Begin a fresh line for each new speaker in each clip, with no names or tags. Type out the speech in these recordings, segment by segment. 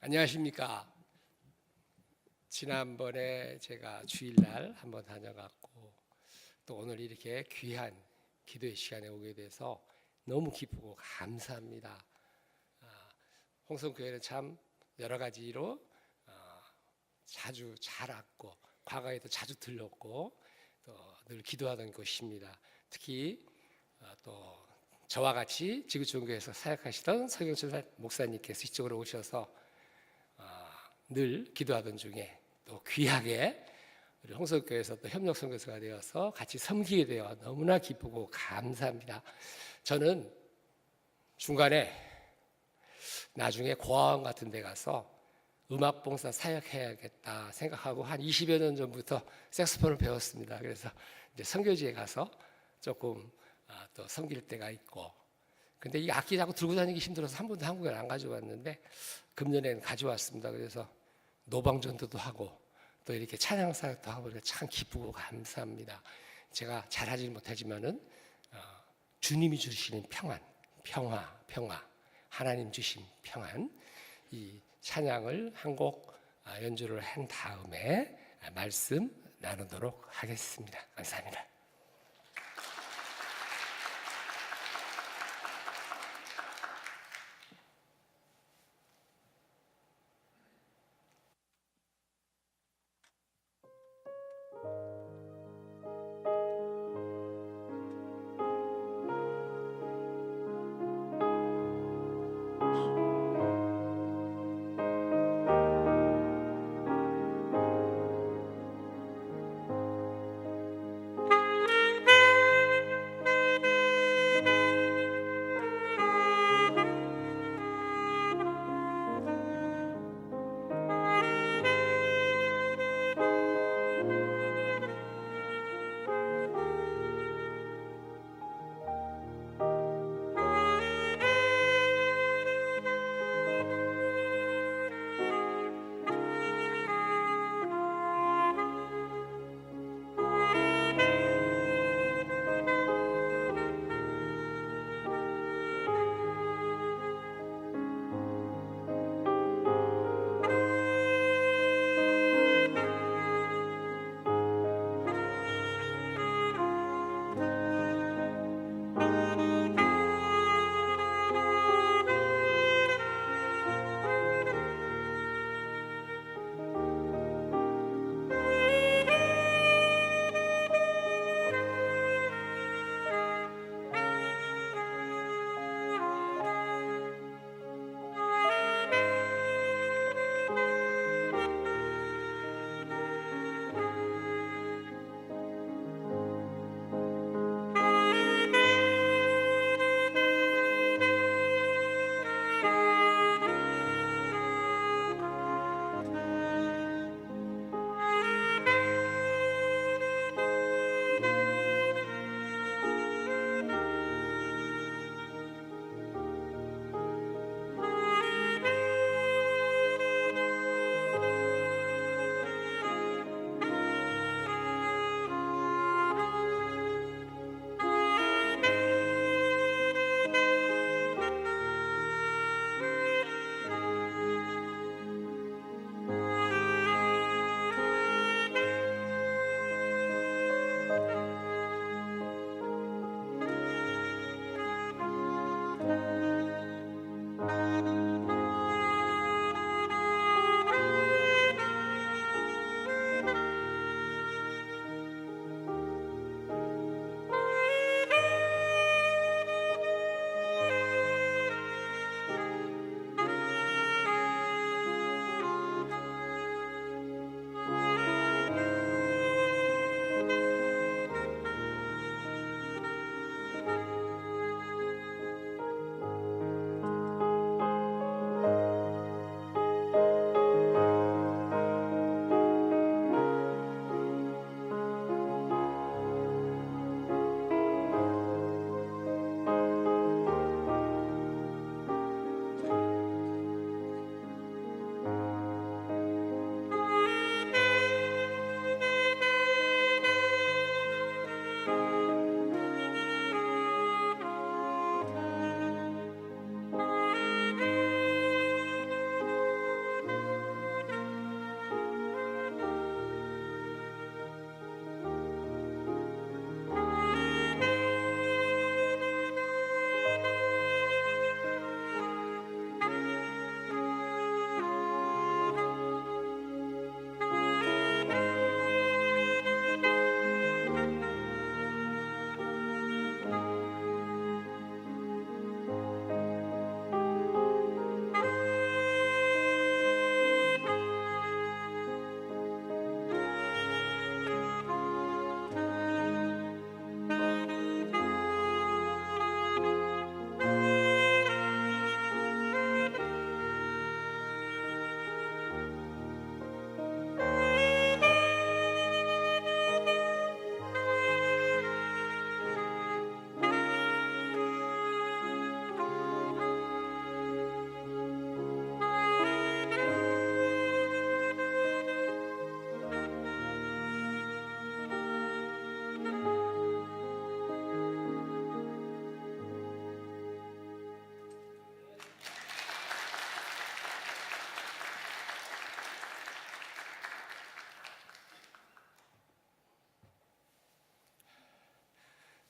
안녕하십니까. 지난번에 제가 주일날 한번 다녀갔고 또 오늘 이렇게 귀한 기도의 시간에 오게 돼서 너무 기쁘고 감사합니다. 홍성교회는 참 여러 가지로 자주 잘 왔고 과거에도 자주 들렀고 또 늘 기도하던 곳입니다. 특히 또 저와 같이 지구촌교회에서 사역하시던 서경철 목사님께서 이쪽으로 오셔서 늘 기도하던 중에 또 귀하게 우리 홍성교회에서 또 협력선교사가 되어서 같이 섬기게 되어 너무나 기쁘고 감사합니다. 저는 중간에 나중에 고아원 같은 데 가서 음악봉사 사역해야겠다 생각하고 한 20여 년 전부터 색소폰을 배웠습니다. 그래서 이제 선교지에 가서 조금 또 섬길 때가 있고, 근데 이 악기 자꾸 들고 다니기 힘들어서 한 번도 한국에 안 가져왔는데 금년에는 가져왔습니다. 그래서 노방전도도 하고 또 이렇게 찬양사역도 하고 참 기쁘고 감사합니다. 제가 잘하지 못하지만은 주님이 주시는 평화, 하나님 주신 평안, 이 찬양을 한 곡 연주를 한 다음에 말씀 나누도록 하겠습니다. 감사합니다.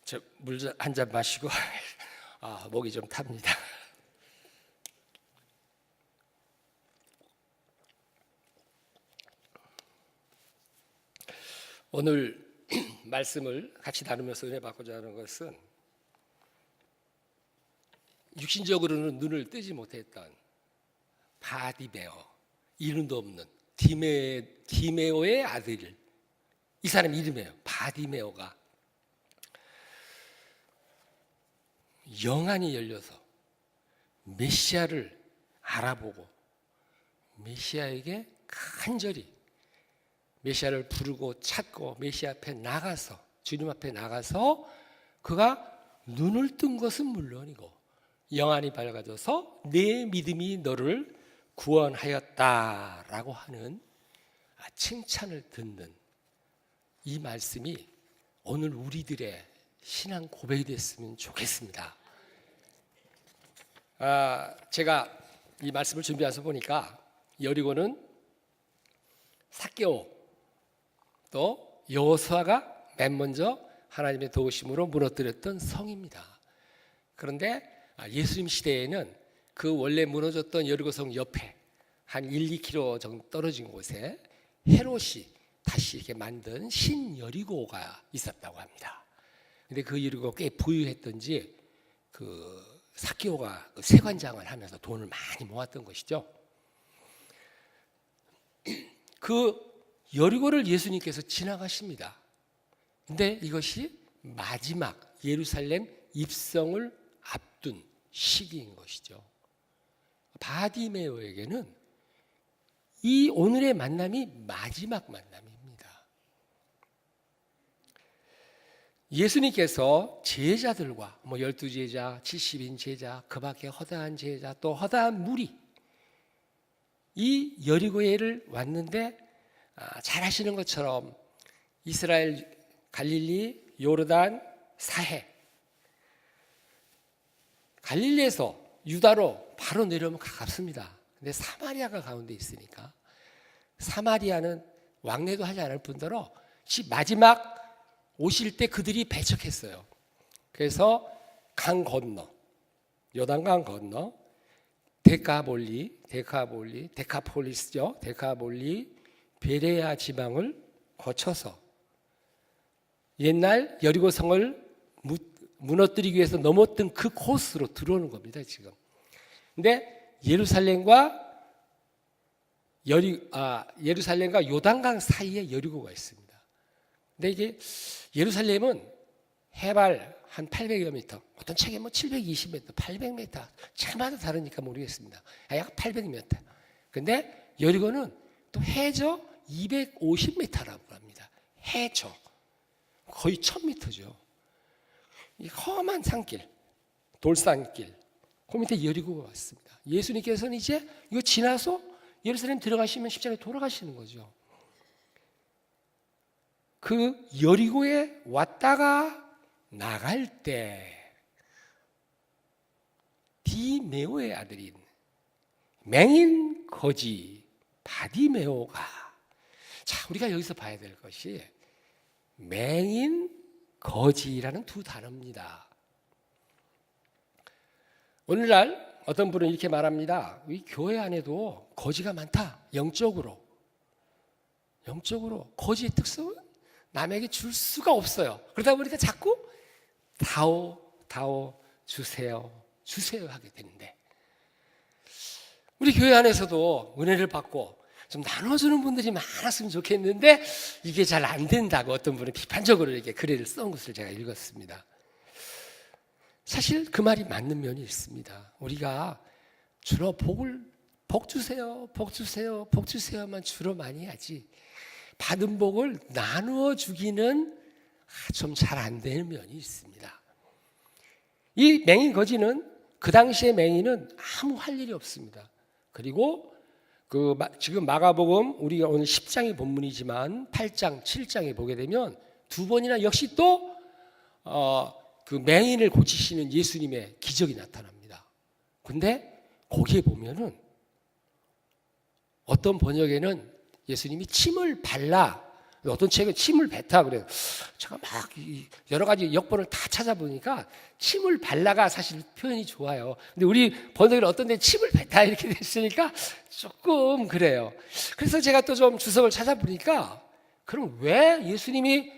저 물 한 잔 마시고 목이 좀 탑니다. 오늘 말씀을 같이 나누면서 은혜 받고자 하는 것은 육신적으로는 눈을 뜨지 못했던 바디메오, 이름도 없는 디메오의 아들, 이 사람 이름이에요. 바디메오가 영안이 열려서 메시아를 알아보고 메시아에게 간절히 메시아를 부르고 찾고 메시아 앞에 나가서, 주님 앞에 나가서 그가 눈을 뜬 것은 물론이고 영안이 밝아져서 내 믿음이 너를 구원하였다라고 하는 칭찬을 듣는 이 말씀이 오늘 우리들의 신앙 고백이 됐으면 좋겠습니다. 제가 이 말씀을 준비해서 보니까 여리고는 삭개오 또 여호수아가 맨 먼저 하나님의 도우심으로 무너뜨렸던 성입니다. 그런데 예수님 시대에는 그 원래 무너졌던 여리고성 옆에 한 1-2km 정도 떨어진 곳에 헤롯이 다시 이렇게 만든 신여리고가 있었다고 합니다. 근데 그 여리고가 꽤 부유했던지 그 삭개오가 세관장을 하면서 돈을 많이 모았던 것이죠. 그 여리고를 예수님께서 지나가십니다. 근데 이것이 마지막 예루살렘 입성을 앞둔 시기인 것이죠. 바디메오에게는 이 오늘의 만남이 마지막 만남입니다. 예수님께서 제자들과 12제자, 70인 제자, 그 밖에 허다한 제자, 또 허다한 무리, 이 여리고에를 왔는데 잘 아시는 것처럼 이스라엘, 갈릴리, 요르단, 사해, 갈릴리에서 유다로 바로 내려오면 가깝습니다. 근데 사마리아가 가운데 있으니까 사마리아는 왕래도 하지 않을 뿐더러 마지막 오실 때 그들이 배척했어요. 그래서 강 건너, 요단강 건너 데카폴리스죠. 데카폴리 베레아 지방을 거쳐서 옛날 여리고성을 무너뜨리기 위해서 넘었던 그 코스로 들어오는 겁니다, 지금. 근데 예루살렘과 요단강 사이에 여리고가 있습니다. 근데 이게 예루살렘은 해발 한 800여 미터, 어떤 책에 720m, 800m, 책마다 다르니까 모르겠습니다. 약 800m. 근데 여리고는 또 해저 250m라고 합니다. 해저. 거의 1000m죠. 이 험한 산길, 돌산길, 그 밑에 여리고가 왔습니다. 예수님께서는 이제 이거 지나서 예루살렘 들어가시면 십자가에 돌아가시는 거죠. 그 여리고에 왔다가 나갈 때 디메오의 아들인 맹인 거지 바디메오가, 자, 우리가 여기서 봐야 될 것이 맹인 거지라는 두 단어입니다. 오늘날 어떤 분은 이렇게 말합니다. 이 교회 안에도 거지가 많다. 영적으로 거지의 특성은 남에게 줄 수가 없어요. 그러다 보니까 자꾸 다오 주세요 하게 되는데, 우리 교회 안에서도 은혜를 받고 좀 나눠주는 분들이 많았으면 좋겠는데 이게 잘 안 된다고 어떤 분은 비판적으로 이렇게 글을 쓴 것을 제가 읽었습니다. 사실 그 말이 맞는 면이 있습니다. 우리가 주로 복 주세요만 주로 많이 하지, 받은 복을 나누어 주기는 좀 잘 안 되는 면이 있습니다. 이 맹인 거지는, 그 당시의 맹인은 아무 할 일이 없습니다. 그리고 지금 마가복음 우리가 오늘 10장이 본문이지만 8장, 7장에 보게 되면 두 번이나 역시 또 그 맹인을 고치시는 예수님의 기적이 나타납니다. 근데 거기에 보면은 어떤 번역에는 예수님이 침을 발라 어떤 책은 침을 뱉다 그래요. 제가 막 여러 가지 역본을 다 찾아보니까 침을 발라가 사실 표현이 좋아요. 근데 우리 번역에 어떤 데 침을 뱉다 이렇게 됐으니까 조금 그래요. 그래서 제가 또 좀 주석을 찾아보니까 그럼 왜 예수님이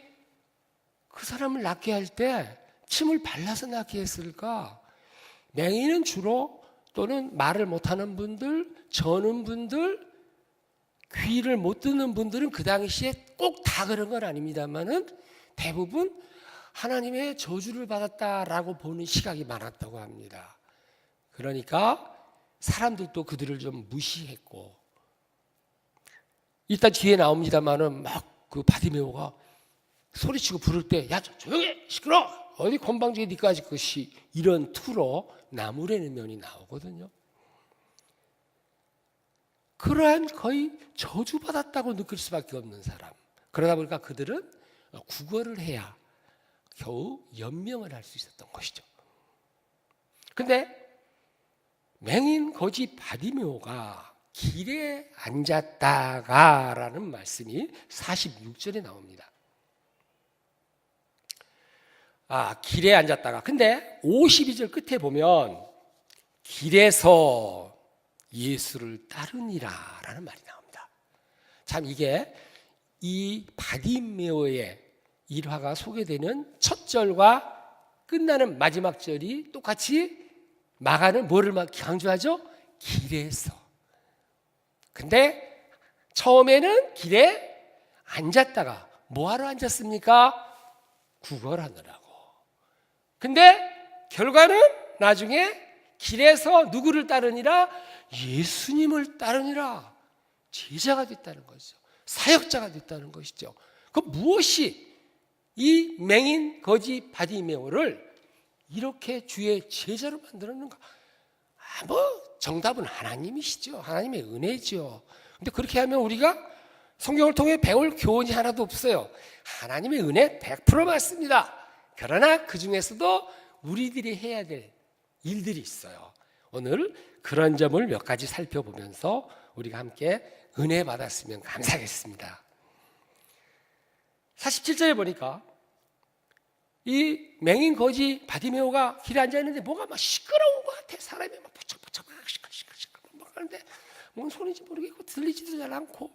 그 사람을 낫게 할 때 침을 발라서 낫게 했을까? 맹인은 주로 또는 말을 못하는 분들, 저는 분들, 귀를 못 듣는 분들은 그 당시에 꼭 다 그런 건 아닙니다만은 대부분 하나님의 저주를 받았다라고 보는 시각이 많았다고 합니다. 그러니까 사람들도 그들을 좀 무시했고, 이따 뒤에 나옵니다만은 막 그 바디메오가 소리치고 부를 때, 야 조용히 시끄러, 어디 건방지게 니까지 것이, 이런 투로 나무라는 면이 나오거든요. 그러한 거의 저주받았다고 느낄 수밖에 없는 사람. 그러다 보니까 그들은 구걸을 해야 겨우 연명을 할 수 있었던 것이죠. 근데 맹인 거지 바디메오가 길에 앉았다가라는 말씀이 46절에 나옵니다. 길에 앉았다가. 근데 52절 끝에 보면 길에서 예수를 따르니라라는 말이 나옵니다. 참 이게 이 바디메오의 일화가 소개되는 첫 절과 끝나는 마지막 절이 똑같이 마가는 뭐를 막 강조하죠? 길에서. 근데 처음에는 길에 앉았다가 뭐하러 앉았습니까? 구걸하느라고. 근데 결과는 나중에 길에서 누구를 따르니라? 예수님을 따르니라. 제자가 됐다는 거죠. 사역자가 됐다는 것이죠. 그 무엇이 이 맹인 거지 바디메오를 이렇게 주의 제자로 만들었는가? 정답은 하나님이시죠. 하나님의 은혜죠. 근데 그렇게 하면 우리가 성경을 통해 배울 교훈이 하나도 없어요. 하나님의 은혜 100% 맞습니다. 그러나 그 중에서도 우리들이 해야 될 일들이 있어요. 오늘 그런 점을 몇 가지 살펴보면서 우리가 함께 은혜 받았으면 감사하겠습니다. 47절에 보니까 이 맹인 거지 바디메오가 길에 앉아있는데 뭐가 막 시끄러운 것 같아. 사람이 막 부쩍부쩍 막 시끌시끌 막 하는데 뭔 소리인지 모르겠고 들리지도 잘 않고.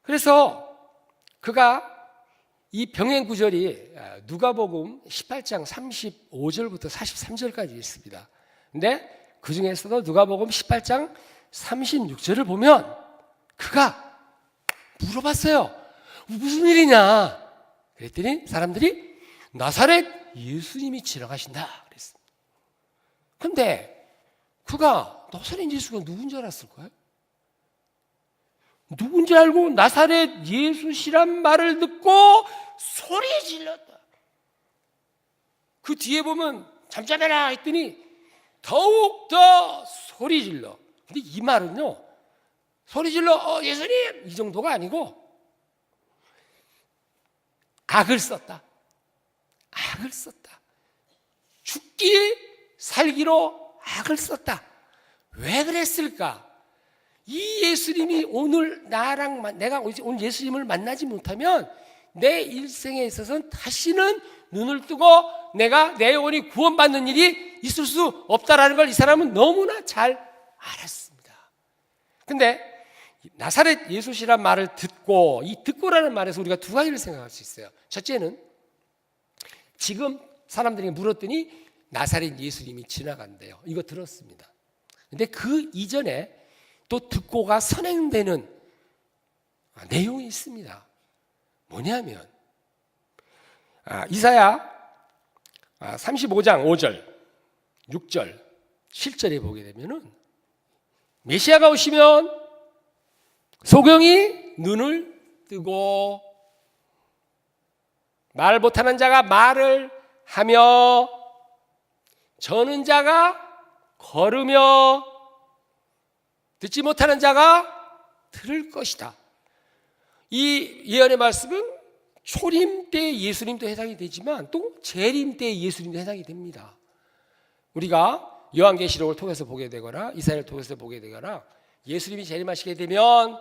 그래서 그가 이 병행 구절이 누가복음 18장 35절부터 43절까지 있습니다. 근데 그 중에서도 누가복음 18장 36절을 보면 그가 물어봤어요. 무슨 일이냐? 그랬더니 사람들이 나사렛 예수님이 지나가신다 그랬습니다. 근데 그가 나사렛 예수가 누군지 알았을 거예요? 누군지 알고 나사렛 예수시란 말을 듣고 소리 질렀다. 그 뒤에 보면 잠잠해라 했더니 더욱더 소리 질러. 근데 이 말은요, 소리 질러 예수님 이 정도가 아니고 악을 썼다. 악을 썼다. 죽기 살기로 악을 썼다. 왜 그랬을까? 이 예수님이 오늘 내가 오늘 예수님을 만나지 못하면 내 일생에 있어서는 다시는 눈을 뜨고 내가 내 영혼이 구원받는 일이 있을 수 없다라는 걸 이 사람은 너무나 잘 알았습니다. 근데 나사렛 예수시란 말을 듣고, 이 듣고라는 말에서 우리가 두 가지를 생각할 수 있어요. 첫째는 지금 사람들이 물었더니 나사렛 예수님이 지나간대요. 이거 들었습니다. 근데 그 이전에 또 듣고가 선행되는 내용이 있습니다. 뭐냐면 이사야 35장 5절 6절 7절에 보게 되면은 메시아가 오시면 소경이 눈을 뜨고 말 못하는 자가 말을 하며 저는 자가 걸으며 듣지 못하는 자가 들을 것이다. 이 예언의 말씀은 초림 때 예수님도 해당이 되지만 또 재림 때 예수님도 해당이 됩니다. 우리가 요한계시록을 통해서 보게 되거나 이사야를 통해서 보게 되거나 예수님이 재림하시게 되면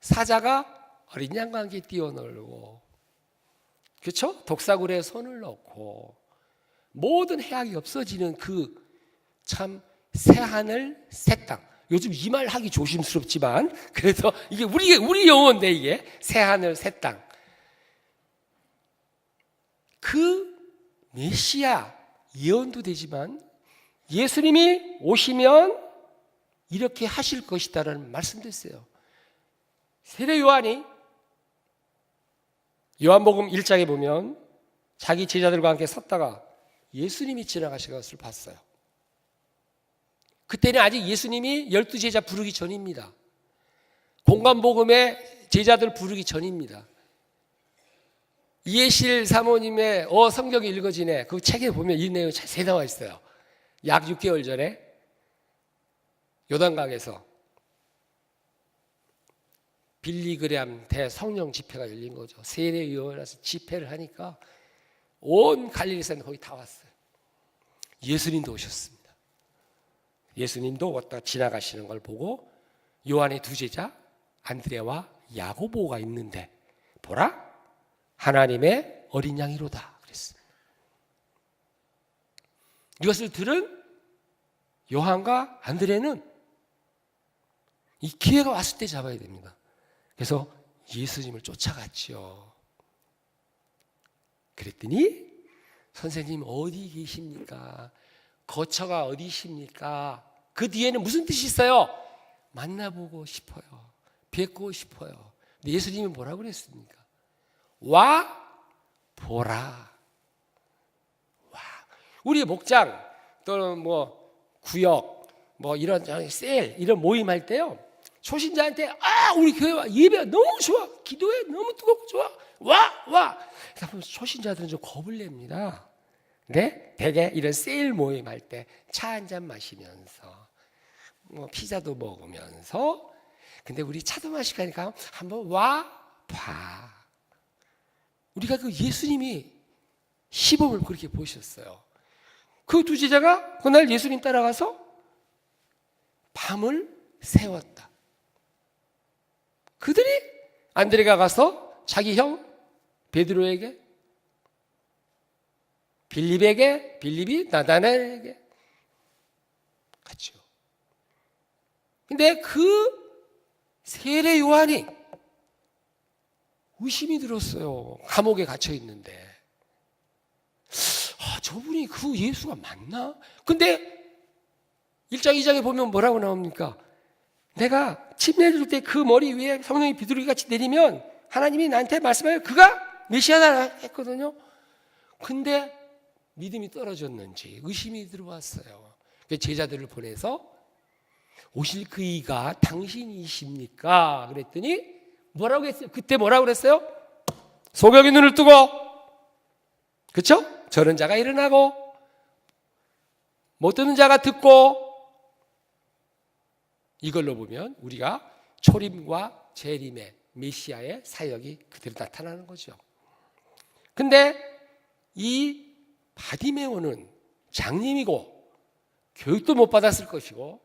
사자가 어린 양과 함께 뛰어놀고, 그렇죠? 독사굴에 손을 넣고 모든 해악이 없어지는 그 참 새하늘 새땅. 요즘 이 말 하기 조심스럽지만 그래서 이게 우리 용어인데, 이게 새하늘 새땅. 그 메시아 예언도 되지만 예수님이 오시면 이렇게 하실 것이다라는 말씀도 있어요. 세례 요한이 요한복음 1장에 보면 자기 제자들과 함께 섰다가 예수님이 지나가신 것을 봤어요. 그때는 아직 예수님이 12제자 부르기 전입니다. 공관복음에 제자들 부르기 전입니다. 이해실 사모님의 성경이 읽어지네, 그 책에 보면 이 내용이 자세히 나와 있어요. 약 6개월 전에 요단강에서 빌리그램 대성령 집회가 열린 거죠. 세례 요한에서 집회를 하니까 온 갈릴리산 거기 다 왔어요. 예수님도 오셨습니다. 예수님도 왔다 지나가시는 걸 보고 요한의 두 제자 안드레와 야고보가 있는데, 보라, 하나님의 어린 양이로다 그랬습니다. 이것을 들은 요한과 안드레는 이 기회가 왔을 때 잡아야 됩니다. 그래서 예수님을 쫓아갔죠. 그랬더니 선생님 어디 계십니까? 거처가 어디십니까? 그 뒤에는 무슨 뜻이 있어요? 만나보고 싶어요. 뵙고 싶어요. 근데 예수님이 뭐라고 그랬습니까? 와 보라. 와. 우리 목장 또는 뭐 구역 뭐 이런 셀 이런 모임할 때요, 초신자한테 우리 교회 와, 예배가 너무 좋아, 기도해 너무 뜨겁고 좋아, 와. 그래서 초신자들은 좀 겁을 냅니다. 근데 대개 이런 세일 모임 할 때 차 한잔 마시면서 뭐 피자도 먹으면서, 근데 우리 차도 마시고 하니까 한번 와 봐. 우리가 그 예수님이 시범을 그렇게 보셨어요. 그 두 제자가 그날 예수님 따라가서 밤을 새웠다. 그들이 안드레가 가서 자기 형 베드로에게, 빌립이 나다나엘에게 갔죠. 근데 그 세례 요한이 의심이 들었어요. 감옥에 갇혀 있는데, 저분이 그 예수가 맞나? 근데 1장 2장에 보면 뭐라고 나옵니까? 내가 침 내릴 때 그 머리 위에 성령이 비둘기같이 내리면 하나님이 나한테 말씀하여 그가 메시아다 했거든요. 근데 믿음이 떨어졌는지 의심이 들어왔어요. 제자들을 보내서 오실 그이가 당신이십니까? 그랬더니 뭐라고 했어요? 그때 뭐라고 그랬어요? 소경이 눈을 뜨고, 그렇죠? 저런 자가 일어나고 못 듣는 자가 듣고. 이걸로 보면 우리가 초림과 재림의 메시아의 사역이 그대로 나타나는 거죠. 근데 이 바디메오는 장님이고 교육도 못 받았을 것이고,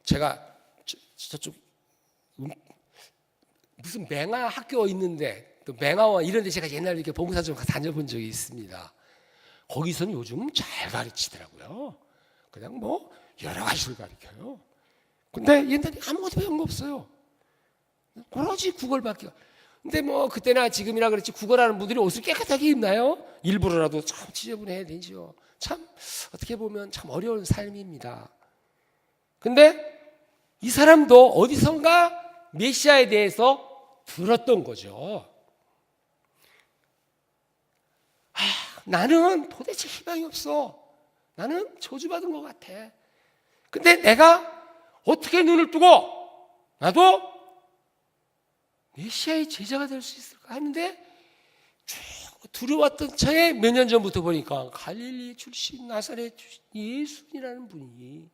제가 저쪽 무슨 맹아 학교 있는데, 또 맹아원 이런 데 제가 옛날에 이렇게 봉사 좀 다녀본 적이 있습니다. 거기서는 요즘 잘 가르치더라고요. 그냥 뭐 여러 가지를 가르쳐요. 근데 옛날에 아무것도 배운 거 없어요. 오로지 국어밖에. 근데 뭐 그때나 지금이나 그렇지 국어라는 분들이 옷을 깨끗하게 입나요? 일부러라도 참 지저분해야 되죠. 참 어떻게 보면 참 어려운 삶입니다. 근데 이 사람도 어디선가 메시아에 대해서 들었던 거죠. 나는 도대체 희망이 없어. 나는 저주받은 것 같아. 근데 내가 어떻게 눈을 뜨고 나도 메시아의 제자가 될 수 있을까 하는데, 쭉 두려웠던 차에 몇 년 전부터 보니까 갈릴리 출신 나사렛 출신 예수님이라는 분이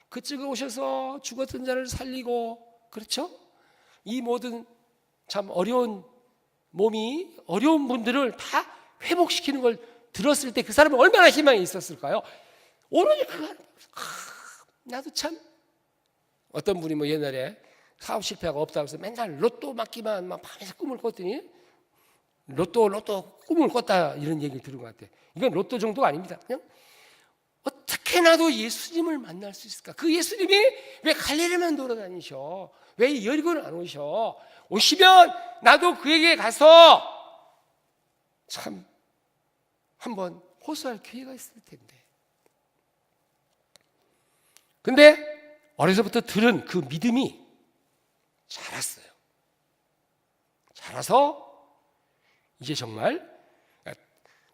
그쪽에 오셔서 죽었던 자를 살리고, 그렇죠? 이 모든 참 어려운 몸이 어려운 분들을 다 회복시키는 걸 들었을 때 그 사람은 얼마나 희망이 있었을까요? 오로지 나도 참, 어떤 분이 뭐 옛날에 사업 실패가 없다고 해서 맨날 로또 맞기만 막 밤에서 꿈을 꿨더니 로또 꿈을 꿨다 이런 얘기를 들은 것 같아요. 이건 로또 정도가 아닙니다. 그냥 어떻게 나도 예수님을 만날 수 있을까? 그 예수님이 왜 갈릴리만 돌아다니셔? 왜 여리고는 안 오셔? 오시면 나도 그에게 가서 참 한번 호소할 기회가 있을 텐데. 근데 어려서부터 들은 그 믿음이 자랐어요. 자라서 이제 정말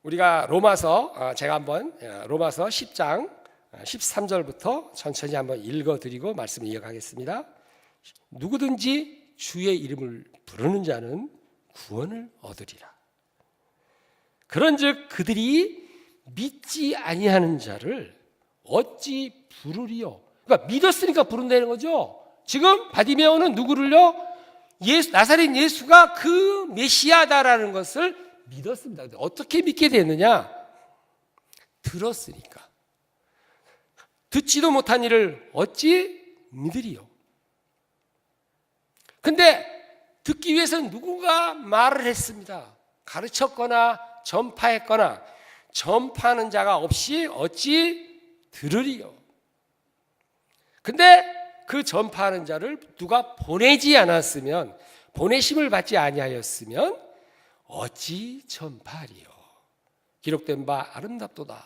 우리가 로마서 제가 한번 로마서 10장 13절부터 천천히 한번 읽어드리고 말씀을 이어가겠습니다. 누구든지 주의 이름을 부르는 자는 구원을 얻으리라. 그런즉 그들이 믿지 아니하는 자를 어찌 부르리요? 그러니까 믿었으니까 부른다는 거죠. 지금 바디메오는 누구를요? 나사렛 예수가 그 메시아다라는 것을 믿었습니다. 어떻게 믿게 됐느냐? 들었으니까. 듣지도 못한 이를 어찌 믿으리요? 근데 듣기 위해서는 누군가 말을 했습니다. 가르쳤거나 전파했거나 전파하는 자가 없이 어찌 들으리요? 근데 그 전파하는 자를 누가 보내지 않았으면, 보내심을 받지 아니하였으면 어찌 전파하리요? 기록된 바 아름답도다.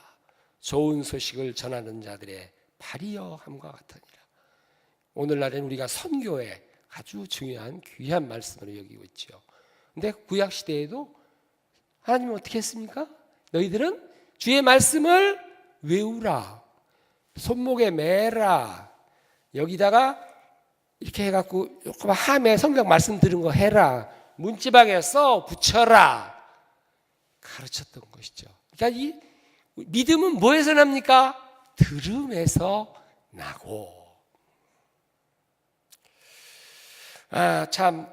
좋은 소식을 전하는 자들의 발이여 함과 같으니라. 오늘날엔 우리가 선교에 아주 중요한 귀한 말씀으로 여기고 있죠. 근데 구약 시대에도 하나님은 어떻게 했습니까? 너희들은 주의 말씀을 외우라, 손목에 매라, 여기다가 이렇게 해갖고 조금 함에 성경 말씀 들은 거 해라, 문지방에 써 붙여라 가르쳤던 것이죠. 그러니까 이 믿음은 뭐에서 납니까? 들음에서 나고. 참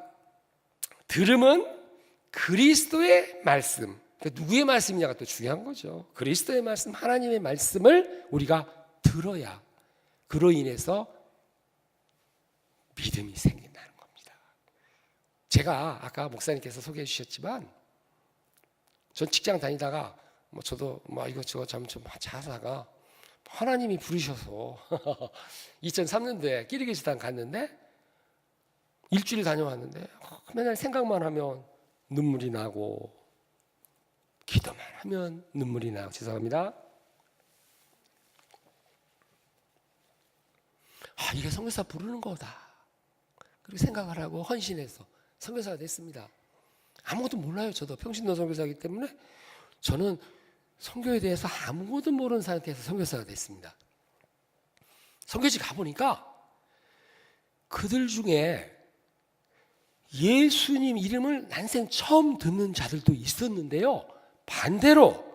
들음은 그리스도의 말씀, 그러니까 누구의 말씀이냐가 또 중요한 거죠. 그리스도의 말씀, 하나님의 말씀을 우리가 들어야 그로 인해서 믿음이 생긴다는 겁니다. 제가 아까 목사님께서 소개해 주셨지만 전 직장 다니다가 저도 이것저것 좀 하다가 하나님이 부르셔서 2003년도에 키르기스탄 갔는데 일주일 다녀왔는데 맨날 생각만 하면 눈물이 나고 기도만 하면 눈물이 나고, 죄송합니다. 이게 선교사 부르는 거다. 그리고 생각을 하고 헌신해서 선교사가 됐습니다. 아무것도 몰라요. 저도 평신도 선교사이기 때문에 저는 선교에 대해서 아무것도 모르는 상태에서 선교사가 됐습니다. 선교지 가보니까 그들 중에 예수님 이름을 난생 처음 듣는 자들도 있었는데요, 반대로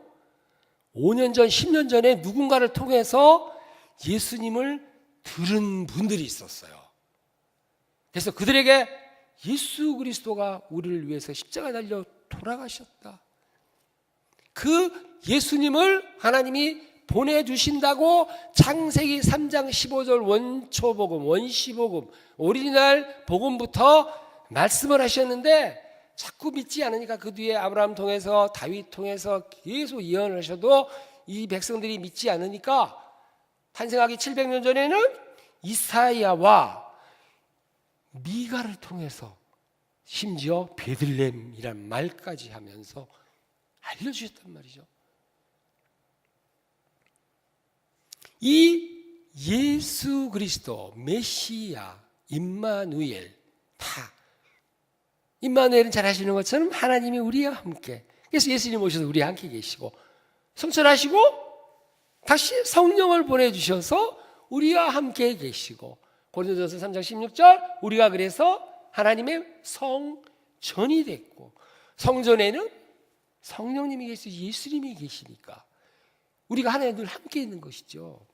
5년 전, 10년 전에 누군가를 통해서 예수님을 들은 분들이 있었어요. 그래서 그들에게 예수 그리스도가 우리를 위해서 십자가 달려 돌아가셨다, 그 예수님을 하나님이 보내주신다고 창세기 3장 15절 원초복음, 원시복음, 어린이날 복음부터 말씀을 하셨는데 자꾸 믿지 않으니까 그 뒤에 아브라함 통해서 다윗 통해서 계속 예언을 하셔도 이 백성들이 믿지 않으니까 탄생하기 700년 전에는 이사야와 미가를 통해서 심지어 베들레헴이란 말까지 하면서 알려주셨단 말이죠. 이 예수 그리스도, 메시아, 임마누엘, 다 임마누엘은 잘 아시는 것처럼 하나님이 우리와 함께, 그래서 예수님 오셔서 우리와 함께 계시고 성천하시고 다시 성령을 보내주셔서 우리와 함께 계시고, 고린도전서 3장 16절 우리가 그래서 하나님의 성전이 됐고, 성전에는 성령님이 계시고 예수님이 계시니까 우리가 하나님 늘 함께 있는 것이죠.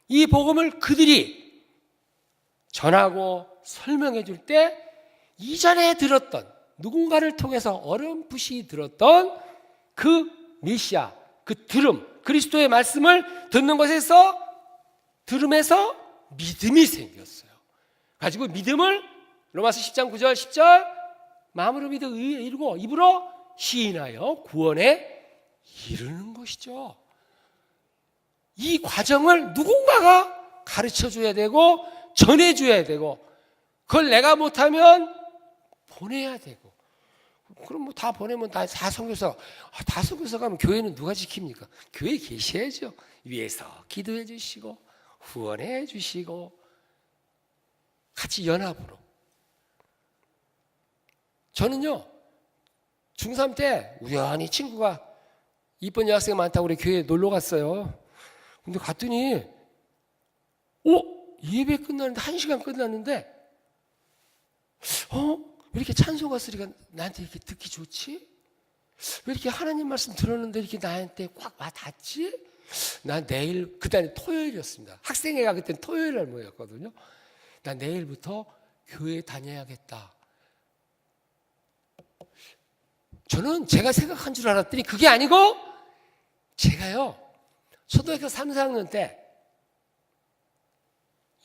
이 복음을 그들이 전하고 설명해 줄 때 이전에 들었던, 누군가를 통해서 어렴풋이 들었던 그 메시아, 그 들음, 그리스도의 말씀을 듣는 것에서, 들음에서 믿음이 생겼어요. 가지고 믿음을 로마서 10장 9절 10절 마음으로 믿어 의에 이르고 입으로 시인하여 구원에 이르는 것이죠. 이 과정을 누군가가 가르쳐줘야 되고 전해줘야 되고 그걸 내가 못하면 보내야 되고 그럼 뭐 다 보내면 다 선교사 다 선교사 가면 교회는 누가 지킵니까? 교회에 계셔야죠. 위에서 기도해 주시고 후원해 주시고 같이 연합으로. 저는요 중3 때 우연히 친구가 이쁜 여학생이 많다고 우리 교회에 놀러 갔어요. 근데 갔더니 예배 끝났는데 1시간 끝났는데 왜 이렇게 찬송가 소리가 나한테 이렇게 듣기 좋지? 왜 이렇게 하나님 말씀 들었는데 이렇게 나한테 꽉 와 닿지? 난 내일, 그다음에 토요일이었습니다. 학생회가 그때 토요일 날 모였거든요. 난 내일부터 교회 다녀야겠다. 저는 제가 생각한 줄 알았더니 그게 아니고 제가요 초등학교 3, 4학년 때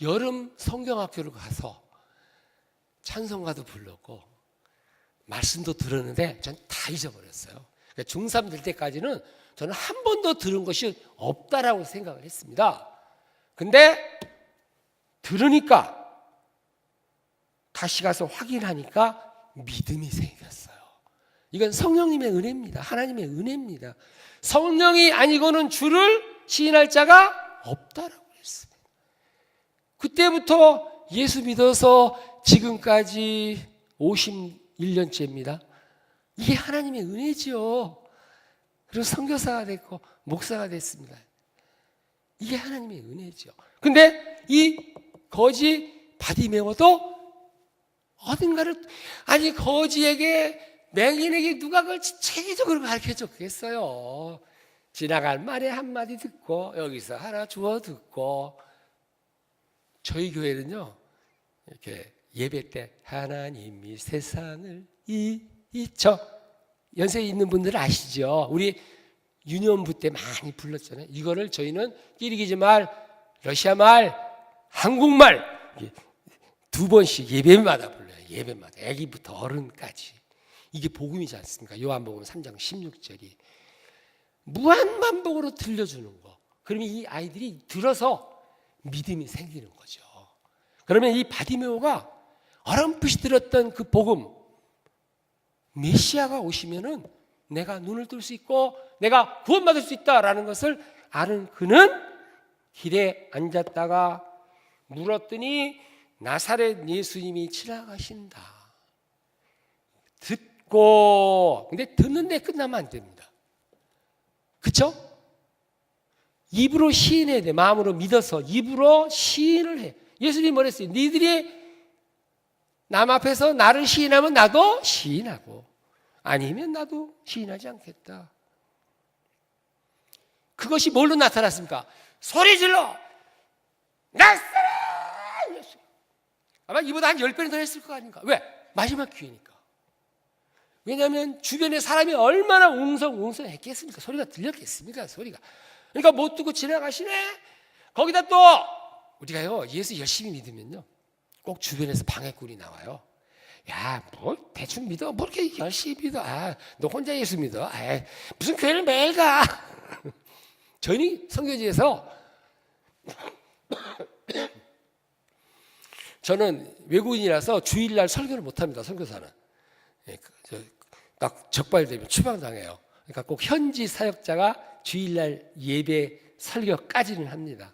여름 성경학교를 가서 찬송가도 불렀고 말씀도 들었는데 전 다 잊어버렸어요. 그러니까 중3 될 때까지는 저는 한 번도 들은 것이 없다라고 생각을 했습니다. 근데 들으니까 다시 가서 확인하니까 믿음이 생겼어요. 이건 성령님의 은혜입니다. 하나님의 은혜입니다. 성령이 아니고는 주를 시인할 자가 없다라고 했습니다. 그때부터 예수 믿어서 지금까지 51년째입니다. 이게 하나님의 은혜지요. 그리고 선교사가 됐고 목사가 됐습니다. 이게 하나님의 은혜죠. 근데 이 거지 바디메오도 어딘가를 아니 거지에게 맹인에게 누가 그걸 체계적으로 가르쳐줬겠어요. 지나갈 말에 한마디 듣고 여기서 하나 주워 듣고 저희 교회는요 이렇게 예배 때 하나님이 세상을 이쳐 연세 있는 분들은 아시죠? 우리 유년부 때 많이 불렀잖아요. 이거를 저희는 끼리기지 말, 러시아 말, 한국말 두 번씩 예배마다 불러요. 예배마다 아기부터 어른까지. 이게 복음이지 않습니까? 요한복음 3장 16절이 무한반복으로 들려주는 거. 그러면 이 아이들이 들어서 믿음이 생기는 거죠. 그러면 이 바디메오가 어렴풋이 들었던 그 복음 메시아가 오시면은 내가 눈을 뜰 수 있고 내가 구원받을 수 있다라는 것을 아는 그는 길에 앉았다가 물었더니 나사렛 예수님이 지나가신다. 듣고 근데 듣는데 끝나면 안 됩니다. 그렇죠? 입으로 시인해야 돼. 마음으로 믿어서 입으로 시인을 해. 예수님이 뭐랬어요? 니들이 남 앞에서 나를 시인하면 나도 시인하고 아니면 나도 시인하지 않겠다. 그것이 뭘로 나타났습니까? 소리 질러! 나사렛! 아마 이보다 한 10배는 더 했을 거 아닙니까? 왜? 마지막 기회니까. 왜냐하면 주변에 사람이 얼마나 웅성웅성했겠습니까? 소리가 들렸겠습니까? 소리가. 그러니까 못 듣고 지나가시네? 거기다 또 우리가요 예수 열심히 믿으면요 꼭 주변에서 방해꾼이 나와요. 야, 뭐 대충 믿어? 뭐 이렇게 열심히 믿어? 아, 너 혼자 예수 믿어? 아, 무슨 교회를 매일 가? 저희 선교지에서 저는 외국인이라서 주일날 설교를 못합니다. 선교사는 딱 적발되면 추방당해요. 그러니까 꼭 현지 사역자가 주일날 예배 설교까지는 합니다.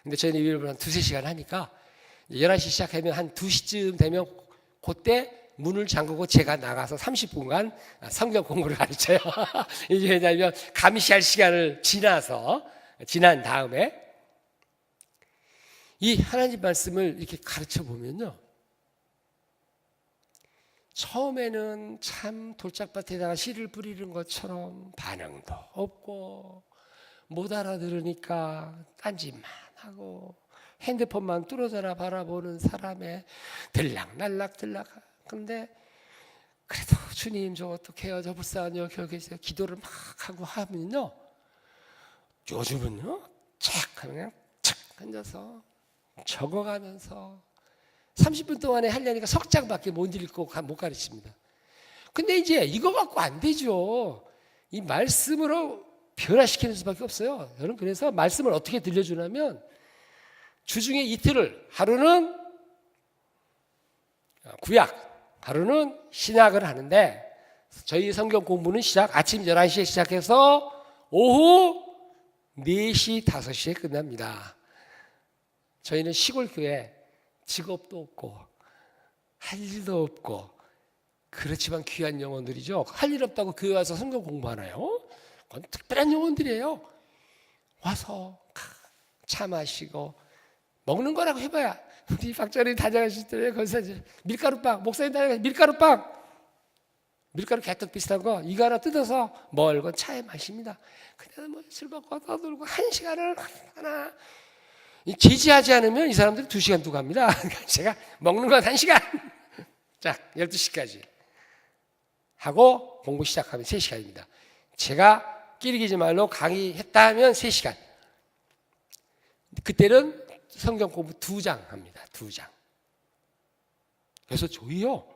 근데 저희는 일부러 한 2-3시간 하니까 11시 시작하면 한 2시쯤 되면 그때 문을 잠그고 제가 나가서 30분간 성경 공부를 가르쳐요. 이게 왜냐하면 감시할 시간을 지난 다음에 이 하나님 말씀을 이렇게 가르쳐 보면요. 처음에는 참 돌짝밭에다가 씨를 뿌리는 것처럼 반응도 없고 못 알아들으니까 딴짓만 하고 핸드폰만 뚫어져라 바라보는 사람의 들락날락 근데 그래도 주님 저 어떡해요 저 불쌍한 여기 계세요 기도를 막 하고 하면요 요즘은요 착 그냥 착 앉아서 적어가면서 30분 동안에 하려니까 석 장밖에 못 읽고 못 가르칩니다. 근데 이제 이거 갖고 안 되죠. 이 말씀으로 변화시키는 수밖에 없어요. 여러분, 그래서 말씀을 어떻게 들려주냐면 주중에 이틀을, 하루는 구약, 하루는 신약을 하는데, 저희 성경 공부는 아침 11시에 시작해서 오후 4시, 5시에 끝납니다. 저희는 시골 교회, 직업도 없고 할 일도 없고 그렇지만 귀한 영혼들이죠. 할 일 없다고 교회 와서 성경 공부하나요? 그건 특별한 영혼들이에요. 와서 차 마시고 먹는 거라고 해봐야, 우리 박전이 다녀가실 때 거기서 밀가루빵, 목사님 다녀가실 밀가루빵, 밀가루 개떡 비슷한 거 이거 하나 뜯어서 멀건 차에 마십니다. 그냥 뭐 술 먹고 떠들고 1시간을 하나 제지하지 않으면 이 사람들이 2시간 두고 갑니다. 제가 먹는 건 1시간. 자, 12시까지 하고 공부 시작하면 3시간입니다. 제가 끼리기지 말로 강의했다 하면 3시간. 그때는 성경 공부 2장 합니다. 2장. 그래서 저희요,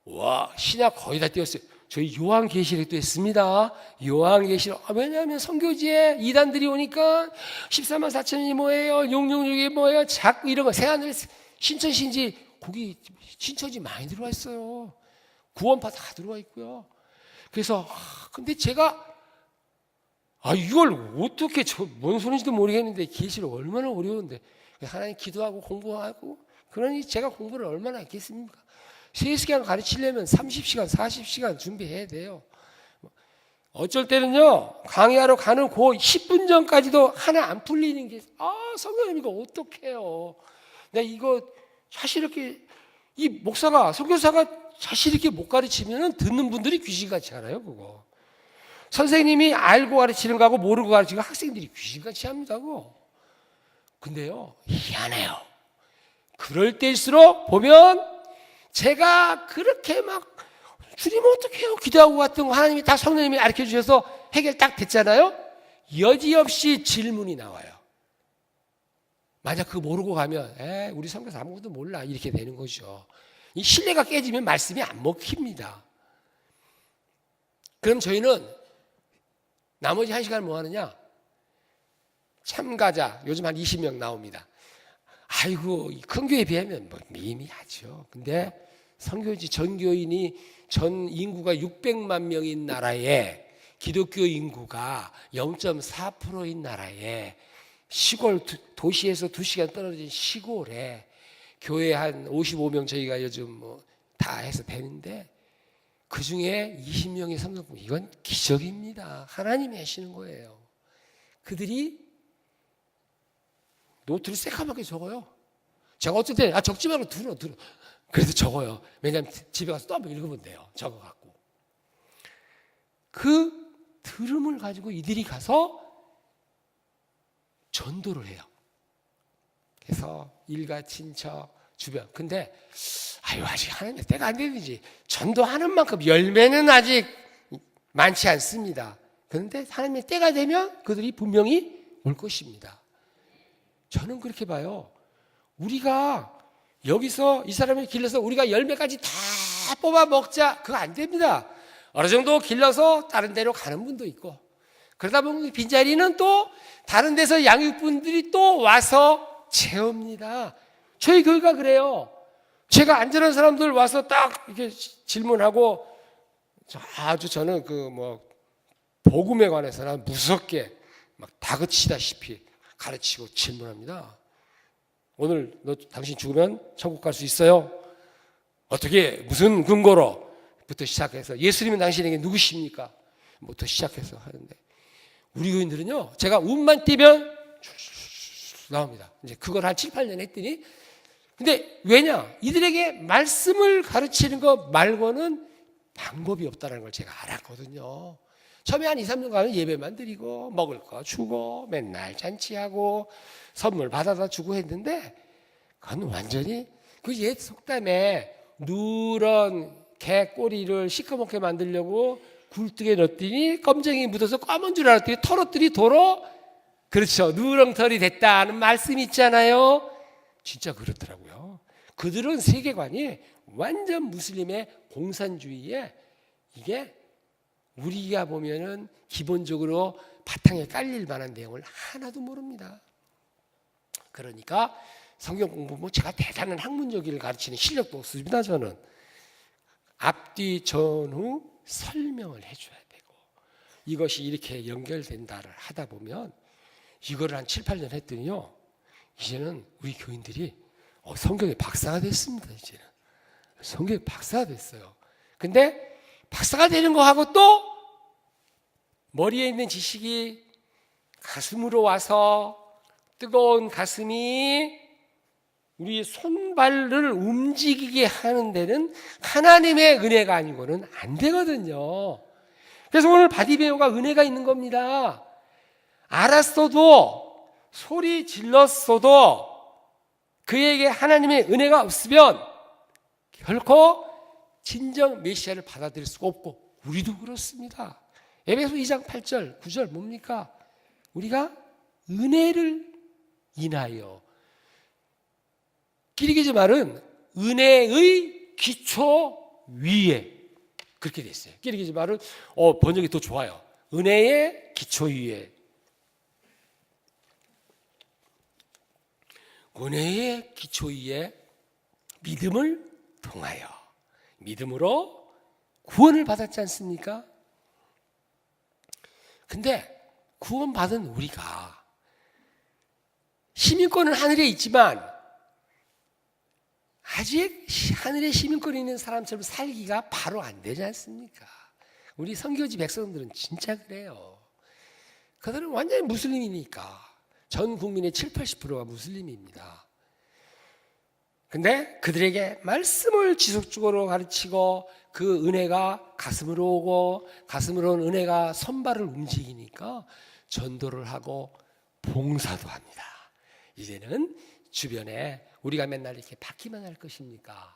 와, 신약 거의 다 띄웠어요. 저희 요한계시록도 했습니다. 요한계시록. 왜냐하면 선교지에 이단들이 오니까 14만 4천이 뭐예요? 666이 뭐예요? 자꾸 이런 거. 새하늘 신천신지, 거기 신천지 많이 들어와 있어요. 구원파 다 들어와 있고요. 그래서 근데 제가 이걸 어떻게, 뭔 소리인지도 모르겠는데 계시록 얼마나 어려운데 하나님 기도하고 공부하고, 그러니 제가 공부를 얼마나 했겠습니까? 3시간 가르치려면 30시간, 40시간 준비해야 돼요. 어쩔 때는요, 강의하러 가는 그 10분 전까지도 하나 안 풀리는 게, 성경님 이거 어떡해요. 내가 이거 사실 이렇게, 이 목사가, 선교사가 사실 이렇게 못 가르치면 듣는 분들이 귀신같이 알아요, 그거. 선생님이 알고 가르치는 거하고 모르고 가르치는 거 학생들이 귀신같이 합니다, 그거. 근데요, 희한해요. 그럴 때일수록 보면 제가 그렇게 막 주님 어떡해요 기도하고 갔던 거 하나님이 다 성령님이 가르쳐 주셔서 해결 딱 됐잖아요. 여지없이 질문이 나와요. 만약 그거 모르고 가면 우리 성경에서 아무것도 몰라 이렇게 되는 거죠. 이 신뢰가 깨지면 말씀이 안 먹힙니다. 그럼 저희는 나머지 1시간 뭐 하느냐? 참가자 요즘 한 20명 나옵니다. 아이고, 큰 교회에 비하면 뭐 미미하죠. 근데 선교지 전교인이 전 인구가 600만 명인 나라에, 기독교 인구가 0.4%인 나라에, 시골 도시에서 2시간 떨어진 시골에 교회 한 55명 저희가 요즘 뭐 다 해서 되는데 그 중에 20명의 성경 공부, 이건 기적입니다. 하나님이 하시는 거예요. 그들이 노트를 새까맣게 적어요. 제가 어쩔 때 적지 말고 들어. 그래도 적어요. 왜냐하면 집에 가서 또 한번 읽으면 돼요. 적어갖고. 그 들음을 가지고 이들이 가서 전도를 해요. 그래서 일가 친척 주변. 근데 아직 하나님의 때가 안 되는지 전도하는 만큼 열매는 아직 많지 않습니다. 그런데 하나님의 때가 되면 그들이 분명히 올 것입니다. 저는 그렇게 봐요. 우리가 여기서 이 사람을 길러서 우리가 열매까지 다 뽑아 먹자, 그거 안 됩니다. 어느 정도 길러서 다른 데로 가는 분도 있고, 그러다 보면 빈자리는 또 다른 데서 양육분들이 또 와서 채웁니다. 저희 교회가 그래요. 제가 안전한 사람들 와서 딱 이렇게 질문하고, 아주 저는 복음에 관해서는 무섭게 막 다그치다시피 가르치고 질문합니다. 오늘 당신 죽으면 천국 갈 수 있어요? 어떻게, 무슨 근거로? 부터 시작해서 예수님은 당신에게 누구십니까? 부터 시작해서 하는데, 우리 교인들은요, 제가 운만 띄면 나옵니다. 이제 그걸 한 7, 8년 했더니, 근데 왜냐? 이들에게 말씀을 가르치는 것 말고는 방법이 없다는 걸 제가 알았거든요. 처음에 한 2, 3년 가면 예배만 드리고 먹을 거 주고 맨날 잔치하고 선물 받아다 주고 했는데, 그건 완전히 그 옛 속담에 누런 개 꼬리를 시커멓게 만들려고 굴뚝에 넣었더니 검정이 묻어서 검은 줄 알았더니 털었더니 도로, 그렇죠, 누렁털이 됐다는 말씀이 있잖아요. 진짜 그렇더라고요. 그들은 세계관이 완전 무슬림의 공산주의에, 이게 우리가 보면은 기본적으로 바탕에 깔릴 만한 내용을 하나도 모릅니다. 그러니까 성경 공부 제가 대단한 학문적을 가르치는 실력도 없습니다. 저는 앞뒤 전후 설명을 해줘야 되고, 이것이 이렇게 연결된다를 하다 보면 이거를 한 7, 8년 했더니요, 이제는 우리 교인들이 성경의 박사가 됐습니다. 이제는 성경의 박사가 됐어요. 근데 박사가 되는 거하고 또 머리에 있는 지식이 가슴으로 와서 뜨거운 가슴이 우리 손발을 움직이게 하는 데는 하나님의 은혜가 아니고는 안 되거든요. 그래서 오늘 바디메오가 은혜가 있는 겁니다. 알았어도, 소리 질렀어도 그에게 하나님의 은혜가 없으면 결코 진정 메시아를 받아들일 수가 없고, 우리도 그렇습니다. 에베소 2장 8절 9절 뭡니까? 우리가 은혜를 인하여, 기리기지 말은 은혜의 기초 위에, 그렇게 돼 있어요. 기리기지 말은 번역이 더 좋아요. 은혜의 기초 위에. 은혜의 기초 위에 믿음을 통하여, 믿음으로 구원을 받았지 않습니까? 근데 구원받은 우리가 시민권은 하늘에 있지만 아직 하늘에 시민권이 있는 사람처럼 살기가 바로 안 되지 않습니까? 우리 선교지 백성들은 진짜 그래요. 그들은 완전히 무슬림이니까 전 국민의 7, 80%가 무슬림입니다. 근데 그들에게 말씀을 지속적으로 가르치고 그 은혜가 가슴으로 오고, 가슴으로 온 은혜가 손발을 움직이니까 전도를 하고 봉사도 합니다. 이제는 주변에 우리가 맨날 이렇게 받기만 할 것입니까?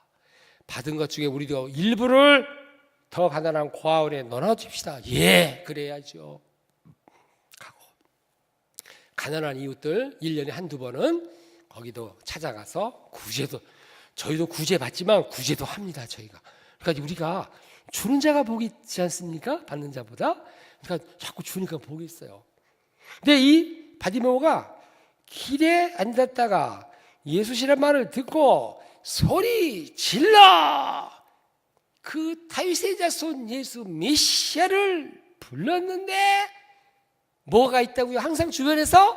받은 것 중에 우리도 일부를 더 가난한 고아원에 넣어줍시다. 예, 그래야죠. 가고, 가난한 이웃들 1년에 한두 번은 거기도 찾아가서 구제도, 저희도 구제 받지만 구제도 합니다. 저희가. 그러니까 우리가 주는 자가 복이 있지 않습니까? 받는 자보다. 그러니까 자꾸 주니까 복이 있어요. 근데 이 바디메오가 길에 앉았다가 예수시란 말을 듣고 소리 질러 그 다윗의 자손 예수 메시아를 불렀는데 뭐가 있다고요? 항상 주변에서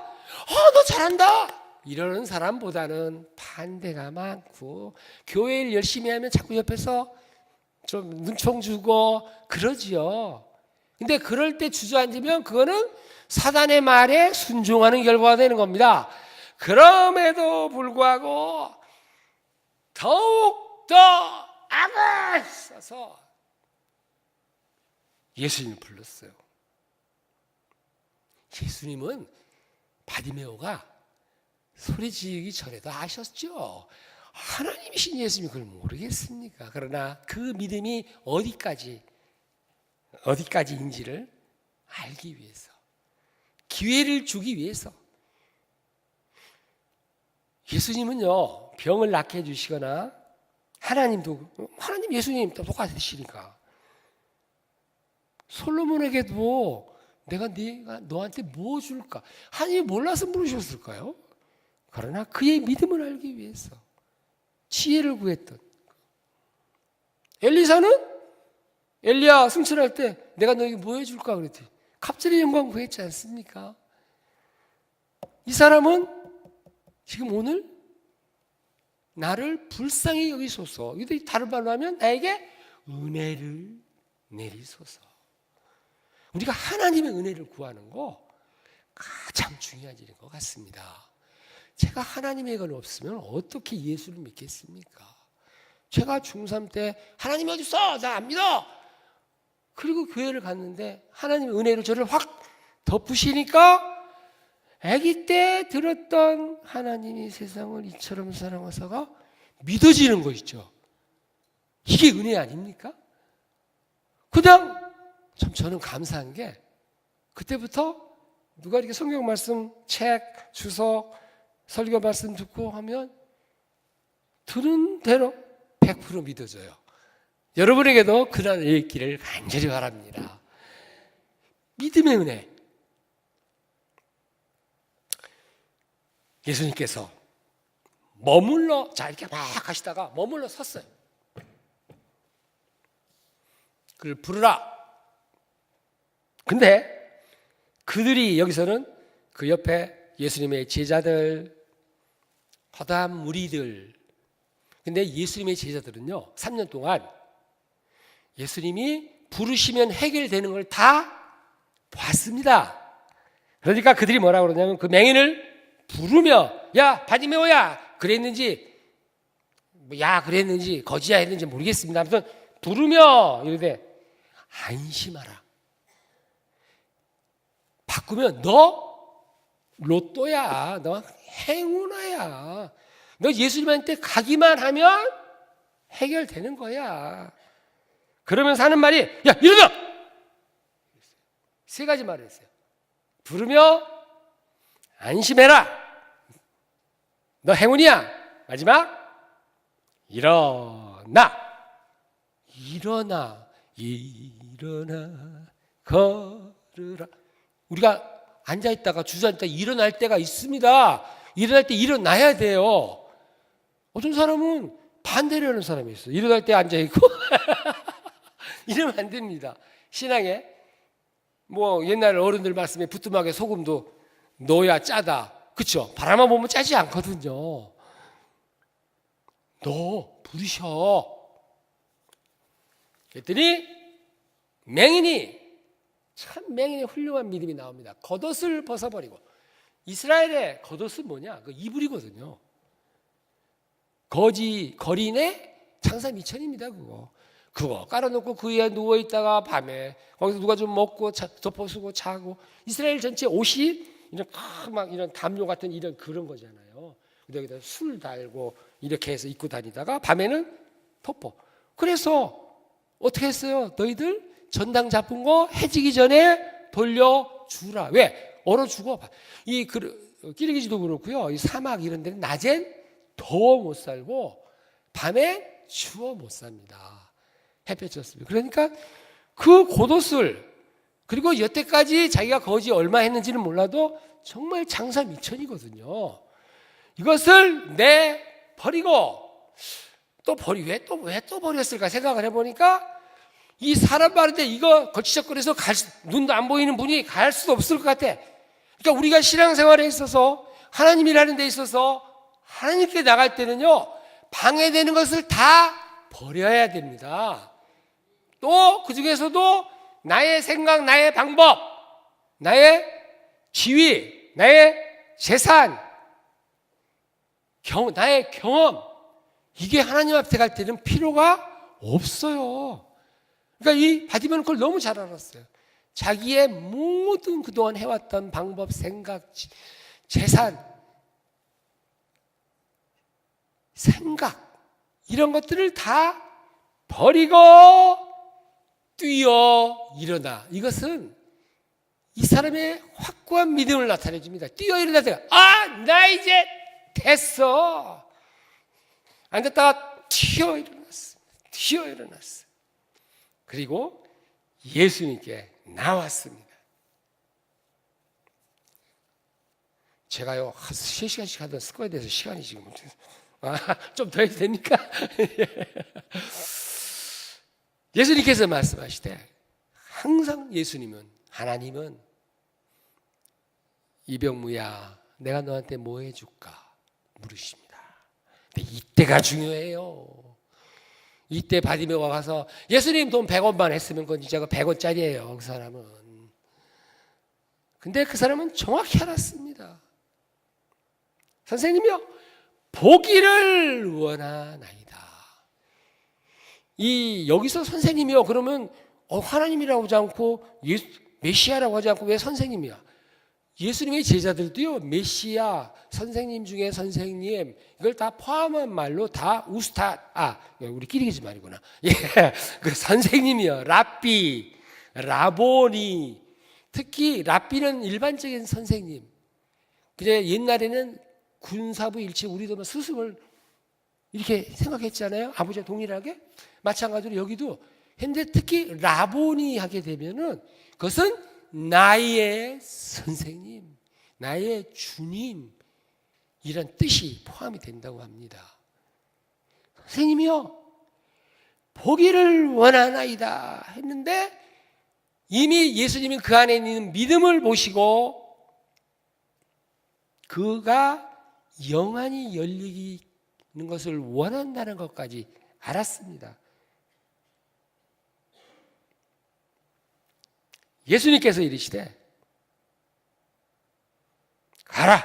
너 잘한다 이러는 사람보다는 반대가 많고, 교회를 열심히 하면 자꾸 옆에서 좀 눈총 주고 그러지요. 근데 그럴 때 주저앉으면 그거는 사단의 말에 순종하는 결과가 되는 겁니다. 그럼에도 불구하고 더욱더 악을 써서 예수님을 불렀어요. 예수님은 바디메오가 소리 지르기 전에도 아셨죠. 하나님이신 예수님이 그걸 모르겠습니까? 그러나 그 믿음이 어디까지인지를 알기 위해서, 기회를 주기 위해서. 예수님은요, 병을 낫게 해주시거나, 하나님 예수님 똑같으시니까 솔로몬에게도 내가 너한테 뭐 줄까? 하나님이 몰라서 물으셨을까요? 그러나 그의 믿음을 알기 위해서 지혜를 구했던. 엘리사는 엘리야 승천할 때 내가 너에게 뭐 해줄까 그랬더니 갑자기 영광 구했지 않습니까? 이 사람은 지금 오늘 나를 불쌍히 여기소서, 이게 다른 말로 하면 나에게 은혜를 내리소서. 우리가 하나님의 은혜를 구하는 거 가장 중요한 일인 것 같습니다. 제가 하나님의 건 없으면 어떻게 예수를 믿겠습니까? 제가 중3 때 하나님 어디 있어? 나 안 믿어. 그리고 교회를 갔는데 하나님의 은혜로 저를 확 덮으시니까 아기 때 들었던 하나님이 세상을 이처럼 사랑하사가 믿어지는 거 있죠. 이게 은혜 아닙니까? 그냥 참 저는 감사한 게 그때부터 누가 이렇게 성경 말씀 책, 주석, 설교 말씀 듣고 하면 들은 대로 100% 믿어져요. 여러분에게도 그날 있기를 간절히 바랍니다. 믿음의 은혜. 예수님께서 머물러, 자, 이렇게 막 가시다가 머물러 섰어요. 그를 부르라. 근데 그들이 여기서는 그 옆에 예수님의 제자들, 허다한 무리들. 근데 예수님의 제자들은요, 3년 동안 예수님이 부르시면 해결되는 걸 다 봤습니다. 그러니까 그들이 뭐라고 그러냐면 그 맹인을 부르며 야 바디메오야 그랬는지 야 그랬는지 거지야 했는지 모르겠습니다. 아무튼 부르며 이러되 안심하라. 바꾸면 너 로또야. 너 행운아야. 너 예수님한테 가기만 하면 해결되는 거야. 그러면서 하는 말이 야 일어나. 세 가지 말을 했어요. 부르며 안심해라. 너 행운이야. 마지막 일어나. 일어나. 일어나. 걸으라. 우리가 앉아있다가 주저앉다 일어날 때가 있습니다. 일어날 때 일어나야 돼요. 어떤 사람은 반대로 하는 사람이 있어요. 일어날 때 앉아있고 이러면 안 됩니다. 신앙에 뭐 옛날 어른들 말씀에 부뚜막에 소금도 넣어야 짜다. 그렇죠? 바라만 보면 짜지 않거든요. 너 부르셔. 그랬더니 맹인이 훌륭한 믿음이 나옵니다. 겉옷을 벗어버리고. 이스라엘의 겉옷은 뭐냐? 그 이불이거든요. 거린의 장사 미천입니다. 그거 깔아놓고 그 위에 누워있다가 밤에 거기서 누가 좀 먹고 덮어쓰고 자고. 이스라엘 전체 옷이 이런 담요 같은 이런 그런 거잖아요. 여기다 술 달고 이렇게 해서 입고 다니다가 밤에는 덮어. 그래서 어떻게 했어요? 너희들 전당 잡은 거 해지기 전에 돌려주라. 왜? 얼어 죽어. 이 끼리기지도 그렇고요. 이 사막 이런 데는 낮엔 더워 못 살고 밤에 추워 못 삽니다. 햇볕 졌습니다. 그러니까 그 겉옷을 그리고 여태까지 자기가 거지 얼마 했는지는 몰라도 정말 장사 미천이거든요. 이것을 내버리고 왜 또 버렸을까 생각을 해보니까 이 사람 많은데 이거 걸치적거려서 눈도 안 보이는 분이 갈 수도 없을 것 같아. 그러니까 우리가 신앙생활에 있어서 하나님이라는 데 있어서 하나님께 나갈 때는요, 방해되는 것을 다 버려야 됩니다. 또 그 중에서도 나의 생각, 나의 방법, 나의 지위, 나의 재산, 나의 경험, 이게 하나님 앞에 갈 때는 필요가 없어요. 그러니까 이 바디메오는 그걸 너무 잘 알았어요. 자기의 모든 그동안 해왔던 방법, 생각, 재산, 생각 이런 것들을 다 버리고 뛰어 일어나. 이것은 이 사람의 확고한 믿음을 나타내 줍니다. 뛰어 일어나다가 나 이제 됐어. 앉았다가 튀어 일어났어. 그리고 예수님께 나왔습니다. 제가요 3시간씩 하던 습관에 대해서 시간이 지금 좀 더 해도 됩니까? 예수님께서 말씀하시되 항상 하나님은 이병무야 내가 너한테 뭐 해줄까 물으십니다. 근데 이때가 중요해요. 이때 바디메오가 가서 예수님 돈 100원만 했으면 그건 진짜 100원짜리예요. 그 사람은. 근데 그 사람은 정확히 알았습니다. 선생님이요 보기를 원하나이다. 여기서 선생님이요 그러면 하나님이라고 하지 않고 메시아라고 하지 않고 왜 선생님이야? 예수님의 제자들도요 메시아 선생님 중에 선생님 이걸 다 포함한 말로 다 우리 끼리기지 말이구나. 그 선생님이요 랍비 라보니 특히 랍비는 일반적인 선생님. 그래 옛날에는 군사부 일체 우리도 스승을 이렇게 생각했잖아요. 아버지와 동일하게. 마찬가지로 여기도 했는데 특히 라보니 하게 되면은 그것은 나의 선생님, 나의 주님 이런 뜻이 포함이 된다고 합니다. 선생님이요, 보기를 원하나이다 했는데 이미 예수님이 그 안에 있는 믿음을 보시고 그가 영안이 열리는 것을 원한다는 것까지 알았습니다. 예수님께서 이르시되 가라.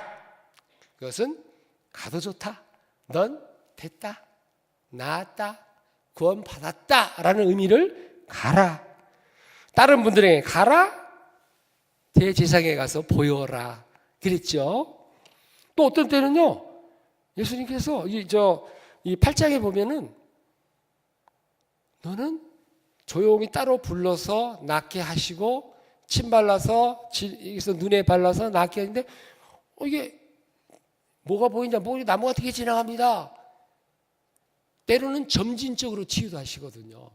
그것은 가도 좋다. 넌 됐다. 나았다. 구원 받았다. 라는 의미를 가라. 다른 분들에게 가라. 대제사장에 가서 보여라. 그랬죠. 또 어떤 때는요. 예수님께서 이 8장에 보면은 너는 조용히 따로 불러서 낫게 하시고 침 발라서 여기서 눈에 발라서 낫게 하는데 이게 뭐가 보이냐? 나무가 되게 지나갑니다. 때로는 점진적으로 치유도 하시거든요.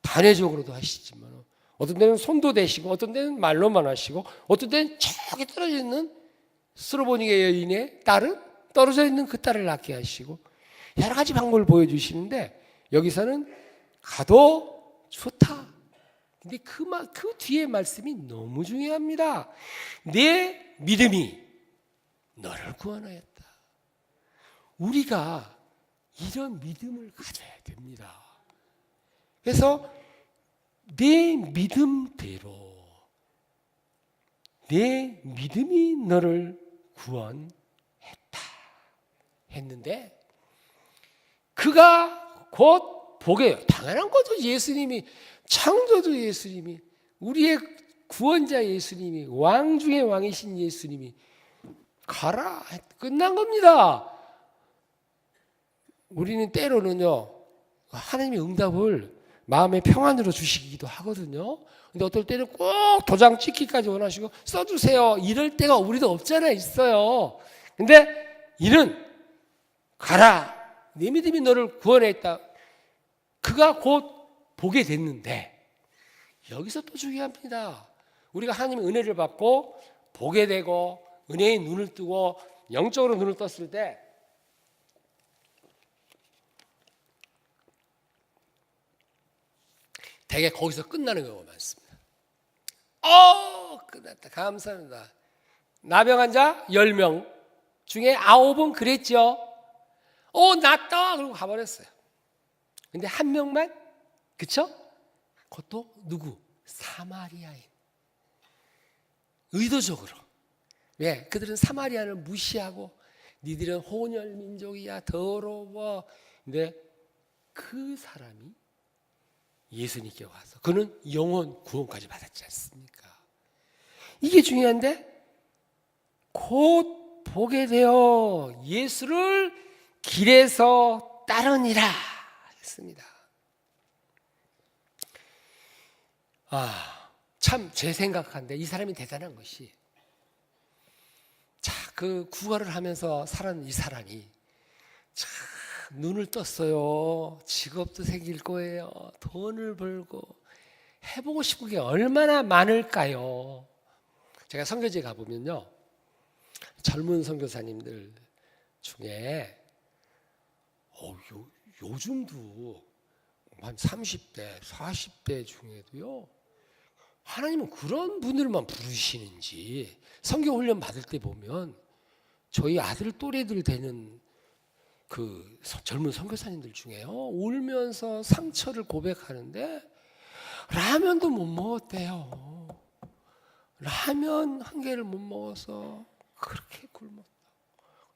단회적으로도 하시지만 어떤 때는 손도 대시고 어떤 때는 말로만 하시고 어떤 때는 저기 떨어져 있는 스로보니게 여인의 딸은 떨어져 있는 그 딸을 낫게 하시고 여러 가지 방법을 보여주시는데 여기서는 가도 좋다. 근데 그 뒤에 말씀이 너무 중요합니다. 내 믿음이 너를 구원하였다. 우리가 이런 믿음을 가져야 됩니다. 그래서 내 믿음대로 내 믿음이 너를 구원했다 했는데 그가 곧 보게 당연한 거죠. 예수님이 창조주 예수님이 우리의 구원자 예수님이 왕 중의 왕이신 예수님이 가라 끝난 겁니다. 우리는 때로는요 하나님의 응답을 마음의 평안으로 주시기도 하거든요. 근데 어떨 때는 꼭 도장 찍기까지 원하시고 써주세요 이럴 때가 우리도 없잖아 있어요. 근데 이는 가라 내 믿음이 너를 구원했다. 그가 곧 보게 됐는데 여기서 또 중요합니다. 우리가 하나님의 은혜를 받고 보게 되고 은혜의 눈을 뜨고 영적으로 눈을 떴을 때 대개 거기서 끝나는 경우가 많습니다. 끝났다. 감사합니다. 나병 환자 10명 중에 9은 그랬죠. 낫다. 그러고 가버렸어요. 근데 한 명만, 그쵸? 그것도 누구? 사마리아인. 의도적으로. 왜? 그들은 사마리아를 무시하고 니들은 혼혈 민족이야. 더러워. 근데 그 사람이 예수님께 와서 그는 영원 구원까지 받았지 않습니까? 이게 중요한데 곧 보게 되어 예수를 길에서 따르니라 했습니다. 참 제 생각한데 이 사람이 대단한 것이 그 구걸을 하면서 살은 이 사람이 참 눈을 떴어요. 직업도 생길 거예요. 돈을 벌고 해보고 싶은 게 얼마나 많을까요? 제가 선교지에 가보면요. 젊은 선교사님들 중에 요즘도 한 30대, 40대 중에도요. 하나님은 그런 분들만 부르시는지 선교 훈련 받을 때 보면 저희 아들 또래들 되는 그 젊은 선교사님들 중에요. 울면서 상처를 고백하는데 라면도 못 먹었대요. 라면 한 개를 못 먹어서 그렇게 굶었다.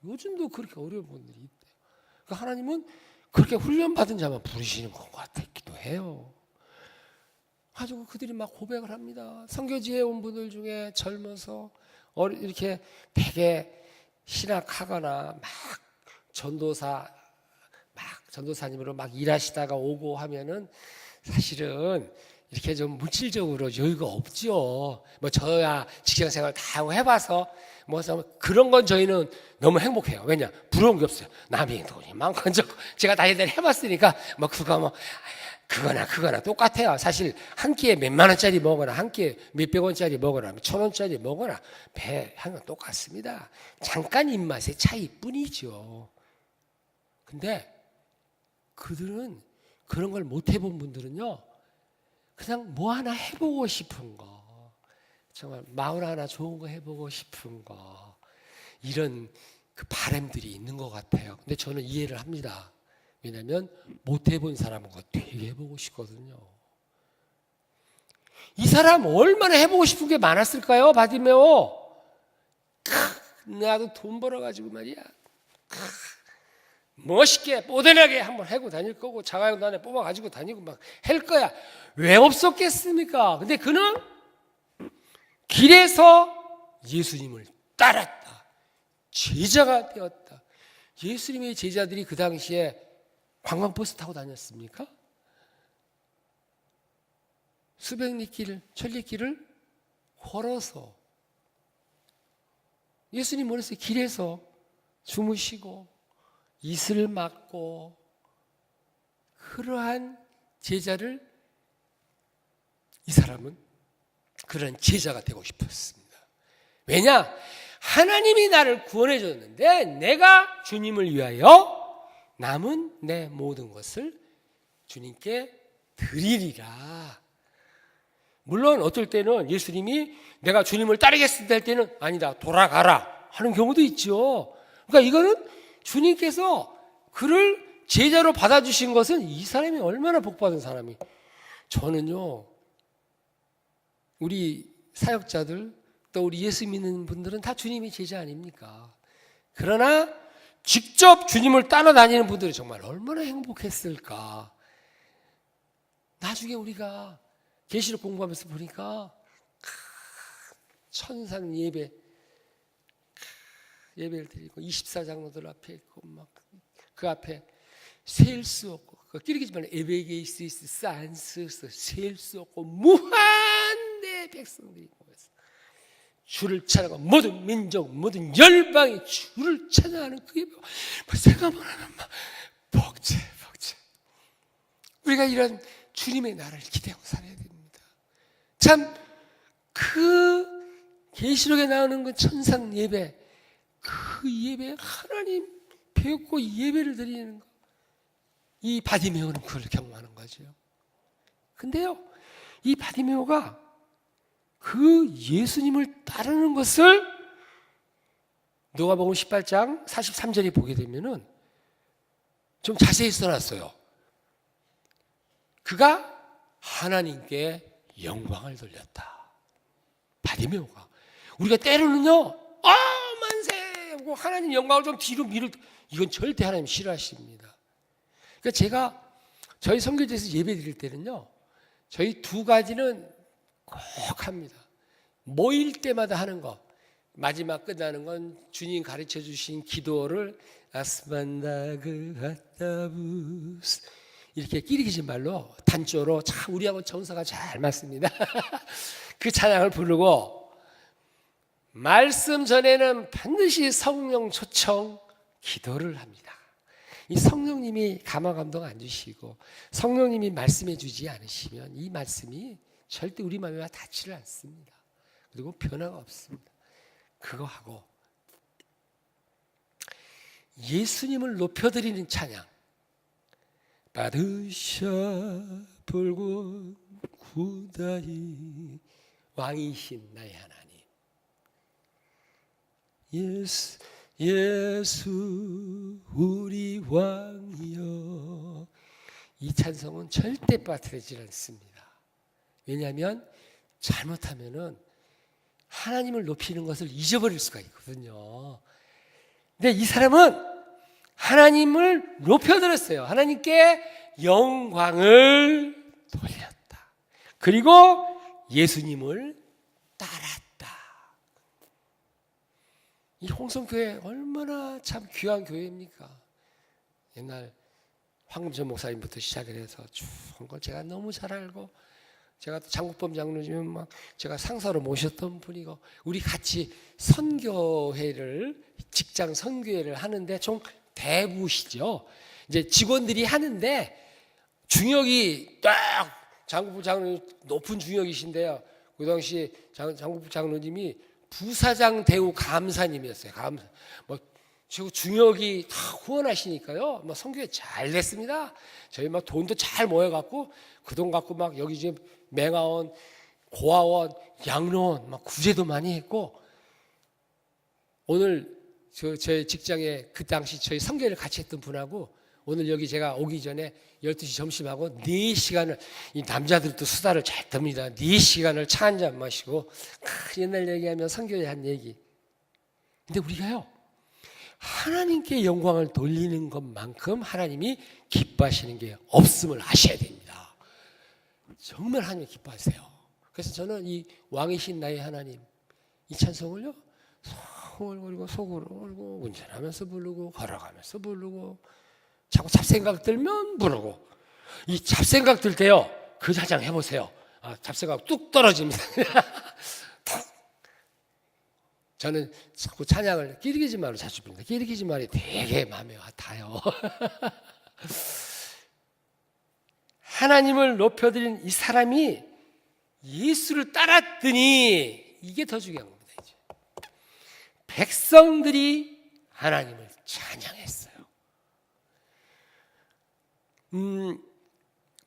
요즘도 그렇게 어려운 분들이 있대요. 그러니까 하나님은 그렇게 훈련받은 자만 부르시는 것 같기도 해요. 가지고 그들이 막 고백을 합니다. 선교지에 온 분들 중에 젊어서 이렇게 되게 신학하거나 막 전도사님으로 막 일하시다가 오고 하면은 사실은 이렇게 좀 물질적으로 여유가 없죠. 뭐 저야 직장 생활 다 하고 해봐서 뭐 그런 건 저희는 너무 행복해요. 왜냐? 부러운 게 없어요. 남이 돈이 많고 제가 다 해봤으니까 뭐 그거나 똑같아요. 사실 한 끼에 몇만 원짜리 먹거나 한 끼에 몇백 원짜리 먹거나 1,000원짜리 먹거나 배 향은 똑같습니다. 잠깐 입맛의 차이뿐이죠. 근데 그들은 그런 걸 못 해본 분들은요, 그냥 뭐 하나 해보고 싶은 거, 정말 마을 하나 좋은 거 해보고 싶은 거, 이런 그 바람들이 있는 것 같아요. 근데 저는 이해를 합니다. 왜냐하면 못 해본 사람은 그거 되게 해보고 싶거든요. 이 사람 얼마나 해보고 싶은 게 많았을까요? 바디메오. 나도 돈 벌어가지고 말이야, 멋있게 뽀대나게 한번 해고 다닐 거고 자가용단에 뽑아가지고 다니고 막 할 거야. 왜 없었겠습니까? 근데 그는 길에서 예수님을 따랐다. 제자가 되었다. 예수님의 제자들이 그 당시에 관광버스 타고 다녔습니까? 수백 리길, 천리길을 걸어서, 예수님 뭐랬어요? 길에서 주무시고 이슬을 맞고, 그러한 제자를, 이 사람은 그런 제자가 되고 싶었습니다. 왜냐? 하나님이 나를 구원해 줬는데 내가 주님을 위하여 남은 내 모든 것을 주님께 드리리라. 물론 어떨 때는 예수님이 내가 주님을 따르겠습니다 할 때는 아니다, 돌아가라 하는 경우도 있죠. 그러니까 이거는 주님께서 그를 제자로 받아주신 것은 이 사람이 얼마나 복받은 사람이. 저는요, 우리 사역자들 또 우리 예수 믿는 분들은 다 주님이 제자 아닙니까? 그러나 직접 주님을 따라다니는 분들이 정말 얼마나 행복했을까. 나중에 우리가 계시록 공부하면서 보니까 천상 예배를 드리고 24장로들 앞에 있고 막 그 앞에 셀 수 없고, 끼리기지만 에베게이스이스 산스스 셀 수 없고 무한대 백성들이 모여서 주를 찬양하고 모든 민족 모든 열방이 주를 찬양하는 그게 생각만 하면 막 벅차. 우리가 이런 주님의 나라를 기대하고 살아야 됩니다. 참 그 계시록에 나오는 그 천상 예배, 그 예배 하나님 배웠고 예배를 드리는 거, 이 바디메오는 그걸 경험하는 거죠. 근데요, 이 바디메오가 그 예수님을 따르는 것을 누가복음 18장 43절에 보게 되면은 좀 자세히 써놨어요. 그가 하나님께 영광을 돌렸다. 바디메오가. 우리가 때로는요, 만세! 하고 하나님 영광을 좀 뒤로 이건 절대 하나님 싫어하십니다. 그러니까 제가 저희 선교제에서 예배 드릴 때는요, 저희 두 가지는 꼭 합니다. 모일 때마다 하는 거, 마지막 끝나는 건 주님 가르쳐 주신 기도를 아스만다그 하타부스 이렇게 끼리기진 말로 단조로 참 우리하고 정서가 잘 맞습니다. 그 찬양을 부르고, 말씀 전에는 반드시 성령 초청 기도를 합니다. 이 성령님이 감화 감동 안 주시고 성령님이 말씀해 주지 않으시면 이 말씀이 절대 우리 마음에 닿지를 않습니다. 그리고 변화가 없습니다. 그거 하고 예수님을 높여드리는 찬양, 받으셔 불고 구다히 왕이신 나의 하나님, 예수 우리 왕이여. 이 찬송은 절대 빠뜨리지 않습니다. 왜냐하면 잘못하면은 하나님을 높이는 것을 잊어버릴 수가 있거든요. 근데 이 사람은 하나님을 높여들었어요. 하나님께 영광을 돌렸다. 그리고 예수님을 따랐다. 이 홍성교회 얼마나 참 귀한 교회입니까? 옛날 황금전 목사님부터 시작을 해서 쭉 걸 제가 너무 잘 알고 제가 장국범 장로님은 막 제가 상사로 모셨던 분이고, 우리 같이 선교회를, 직장 선교회를 하는데 좀 대부시죠. 이제 직원들이 하는데 중역이 딱 장국범 장로님 높은 중역이신데요. 그 당시 장국범 장로님이 부사장 대우 감사님이었어요. 뭐 중역이 다 후원하시니까요. 막 선교회 잘 됐습니다. 저희 막 돈도 잘 모여갖고 그 돈 갖고 막 여기 지금 맹하원, 고아원, 양로원 막 구제도 많이 했고, 오늘 저희 직장에 그 당시 저희 선교회를 같이 했던 분하고 오늘 여기 제가 오기 전에 12시 점심하고 4시간을, 이 남자들도 수다를 잘 떱니다. 4시간을 차 한잔 마시고 옛날 얘기하면 선교회 한 얘기. 근데 우리가요, 하나님께 영광을 돌리는 것만큼 하나님이 기뻐하시는 게 없음을 아셔야 됩니다. 정말 하나님이 기뻐하세요. 그래서 저는 이 왕이신 나의 하나님, 이 찬송을요, 속을 울고 속으로 울고 운전하면서 부르고 걸어가면서 부르고 자꾸 잡생각 들면 부르고, 이 잡생각 들 때요, 그 자장 해보세요. 잡생각 뚝 떨어집니다. 저는 자꾸 찬양을 끼리기지말로 자주 부릅니다. 끼리기지말이 되게 마음에 와닿아요. 하나님을 높여드린 이 사람이 예수를 따랐더니 이게 더 중요한 겁니다. 이제. 백성들이 하나님을 찬양했어요.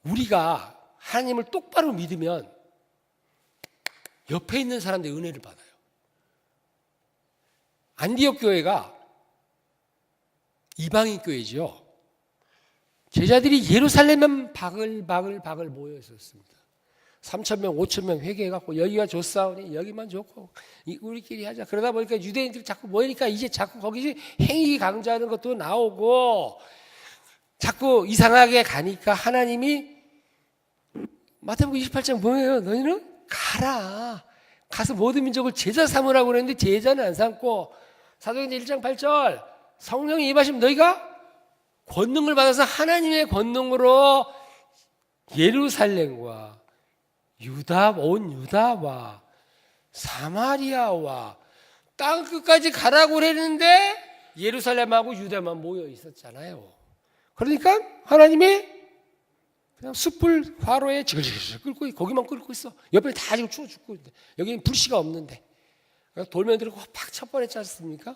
우리가 하나님을 똑바로 믿으면 옆에 있는 사람들이 은혜를 받아요. 안디옥 교회가 이방인 교회지요. 제자들이 예루살렘만 바글바글 모여 있었습니다. 3,000명, 5,000명 회개해갖고 여기가 좋사오니 여기만 좋고 우리끼리 하자. 그러다 보니까 유대인들이 자꾸 모이니까 이제 자꾸 거기 행위 강조하는 것도 나오고 자꾸 이상하게 가니까 하나님이 마태복음 28장 뭐예요? 너희는 가라. 가서 모든 민족을 제자 삼으라고 그랬는데 제자는 안 삼고, 사도행전 1장 8절 성령이 임하시면 너희가 권능을 받아서 하나님의 권능으로 예루살렘과 온 유다와 사마리아와 땅 끝까지 가라고 그랬는데 예루살렘하고 유다만 모여 있었잖아요. 그러니까 하나님이 그냥 숯불 화로에 지글지글 끓고 거기만 끓고 있어. 옆에 다 지금 추워 죽고 있는데 여기는 불씨가 없는데 돌면 들고 팍 쳐버렸지 않습니까?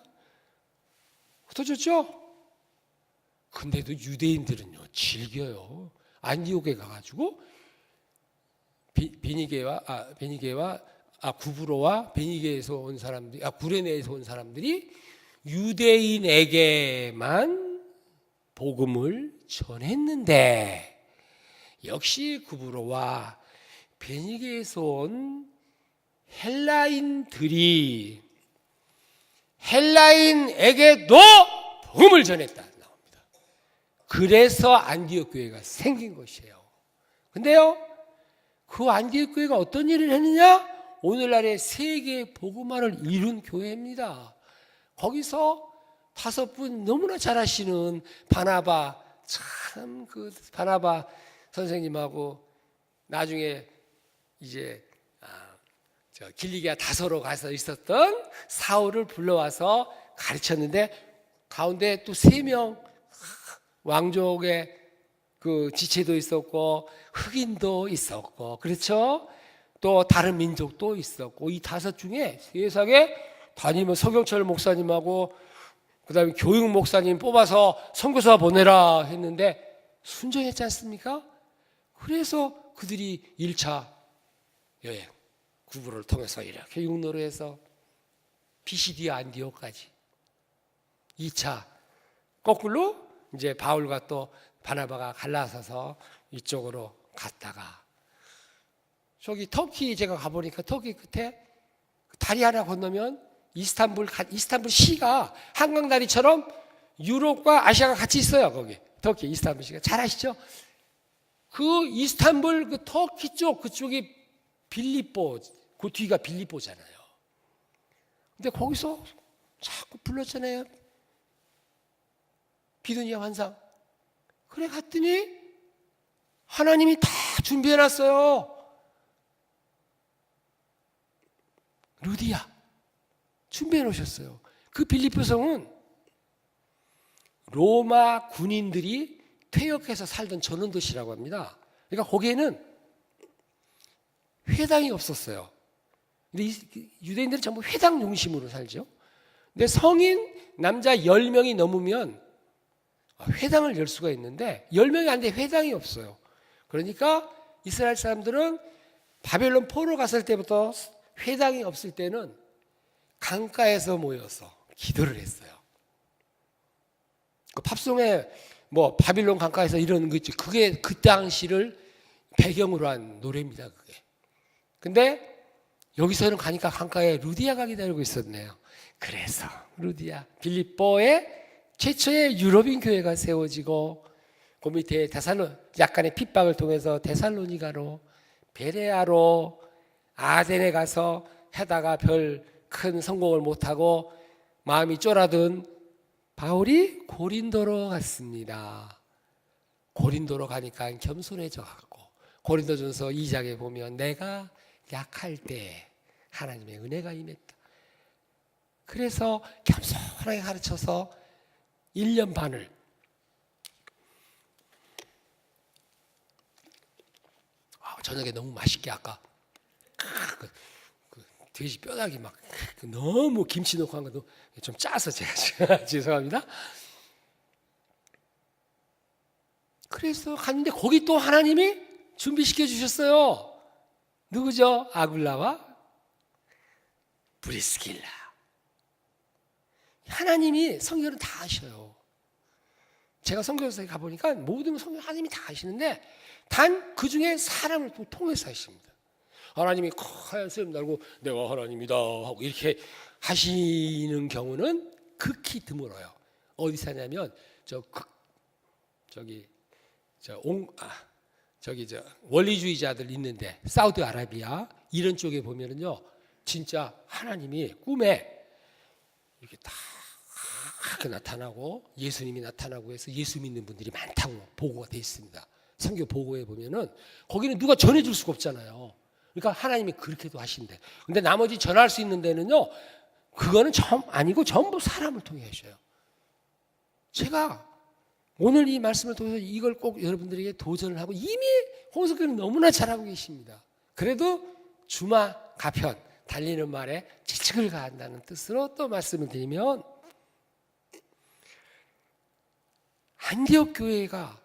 흩어졌죠? 근데도 유대인들은요 즐겨요. 안디옥에 가가지고 베니게와 구브로와 베니게에서 온 사람들이, 구레네에서 온 사람들이 유대인에게만 복음을 전했는데, 역시 구브로와 베니게에서 온 헬라인들이 헬라인에게도 복음을 전했다 나옵니다. 그래서 안디옥 교회가 생긴 것이에요. 근데요, 그 안디옥 교회가 어떤 일을 했느냐? 오늘날의 세계 복음화를 이룬 교회입니다. 거기서 5분 너무나 잘하시는 바나바, 참 그 바나바 선생님하고 나중에 이제 길리기아 다소로 가서 있었던 사울을 불러와서 가르쳤는데, 가운데 또 3명 왕족의 그 지체도 있었고 흑인도 있었고, 그렇죠? 또 다른 민족도 있었고, 이 5 중에 세상에 담임은 서경철 목사님하고 그다음에 교육 목사님 뽑아서 선교사 보내라 했는데 순종했지 않습니까? 그래서 그들이 1차 여행 구부를 통해서 이렇게 육로로 해서 피시디아 안디옥까지, 2차 거꾸로 이제 바울과 또 바나바가 갈라서서 이쪽으로 갔다가 저기 터키 제가 가보니까 터키 끝에 다리 하나 건너면 이스탄불 시가 한강다리처럼 유럽과 아시아가 같이 있어요. 거기 터키 이스탄불 시가 잘 아시죠? 그 이스탄불 그 터키 쪽 그쪽이 빌립보, 그 뒤가 빌립보잖아요. 근데 거기서 자꾸 불렀잖아요. 비두니아 환상. 그래 갔더니 하나님이 다 준비해놨어요. 루디아 준비해 놓으셨어요. 그 빌립보 성은 로마 군인들이 퇴역해서 살던 전원도시라고 합니다. 그러니까 거기에는 회당이 없었어요. 근데 유대인들은 전부 회당 중심으로 살죠. 근데 성인 남자 10명이 넘으면 회당을 열 수가 있는데 10명이 안 돼 회당이 없어요. 그러니까 이스라엘 사람들은 바벨론 포로 갔을 때부터 회당이 없을 때는 강가에서 모여서 기도를 했어요. 그 팝송에 뭐 바빌론 강가에서 이런 거 있죠. 그게 그 당시를 배경으로 한 노래입니다. 그게. 근데 여기서는 가니까 강가에 루디아가 기다리고 있었네요. 그래서 루디아 빌립보에 최초의 유럽인 교회가 세워지고 그 밑에 약간의 핍박을 통해서 데살로니가로 베레아로 아덴에 가서 하다가 별 큰 성공을 못하고 마음이 쫄아든 바울이 고린도로 갔습니다. 고린도로 가니까 겸손해져 갖고 고린도전서 2장에 보면 내가 약할 때 하나님의 은혜가 임했다. 그래서 겸손하게 가르쳐서 1년 반을 저녁에 너무 맛있게 아까 그 돼지 뼈다귀 막 너무 김치 넣고 한 것도 좀 짜서 제가 죄송합니다. 그래서 갔는데 거기 또 하나님이 준비시켜 주셨어요. 누구죠? 아굴라와 브리스길라. 하나님이 성경은 다 아셔요. 제가 성경서에 가보니까 모든 성경 하나님이 다 아시는데 단 그 중에 사람을 또 통해서 하십니다. 하나님이 하얀 쇠를 달고 내가 하나님이다 하고 이렇게 하시는 경우는 극히 드물어요. 어디서 하냐면 원리주의자들 있는데 사우디아라비아 이런 쪽에 보면은요 진짜 하나님이 꿈에 이렇게 딱 나타나고 예수님이 나타나고 해서 예수 믿는 분들이 많다고 보고가 되어 있습니다. 성경 보고에 보면은 거기는 누가 전해줄 수가 없잖아요. 그러니까 하나님이 그렇게도 하신대. 근데 나머지 전할 수 있는 데는요 그거는 아니고 전부 사람을 통해 하셔요. 제가 오늘 이 말씀을 통해서 이걸 꼭 여러분들에게 도전을 하고 이미 홍석교는 너무나 잘하고 계십니다. 그래도 주마 가편 달리는 말에 지책을 가한다는 뜻으로 또 말씀을 드리면 안디옥 교회가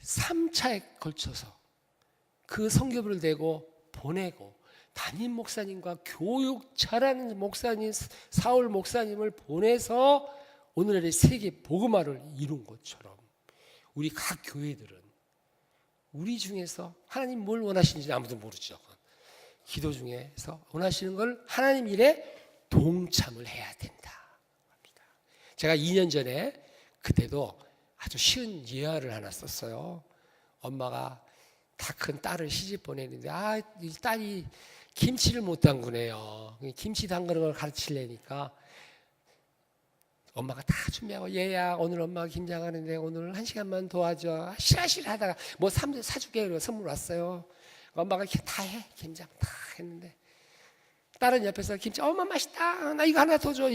3차에 걸쳐서 그 선교부를 대고 보내고 담임 목사님과 교육 잘하는 목사님 사울 목사님을 보내서 오늘날의 세계 복음화를 이룬 것처럼 우리 각 교회들은 우리 중에서 하나님 뭘 원하시는지 아무도 모르죠. 기도 중에서 원하시는 걸 하나님 일에 동참을 해야 된다. 제가 2년 전에 그때도 아주 쉬운 예화를 하나 썼어요. 엄마가 다 큰 딸을 시집 보내는데 이 딸이 김치를 못 담그네요. 김치 담그는 걸 가르치려니까 엄마가 다 준비하고 얘야 오늘 엄마가 김장하는데 오늘 1시간만 도와줘. 실하실 하다가 뭐 사줄게 그러고 선물 왔어요. 엄마가 다 해. 김장 다 했는데 딸은 옆에서 김치 엄마 맛있다. 나 이거 하나 더 줘.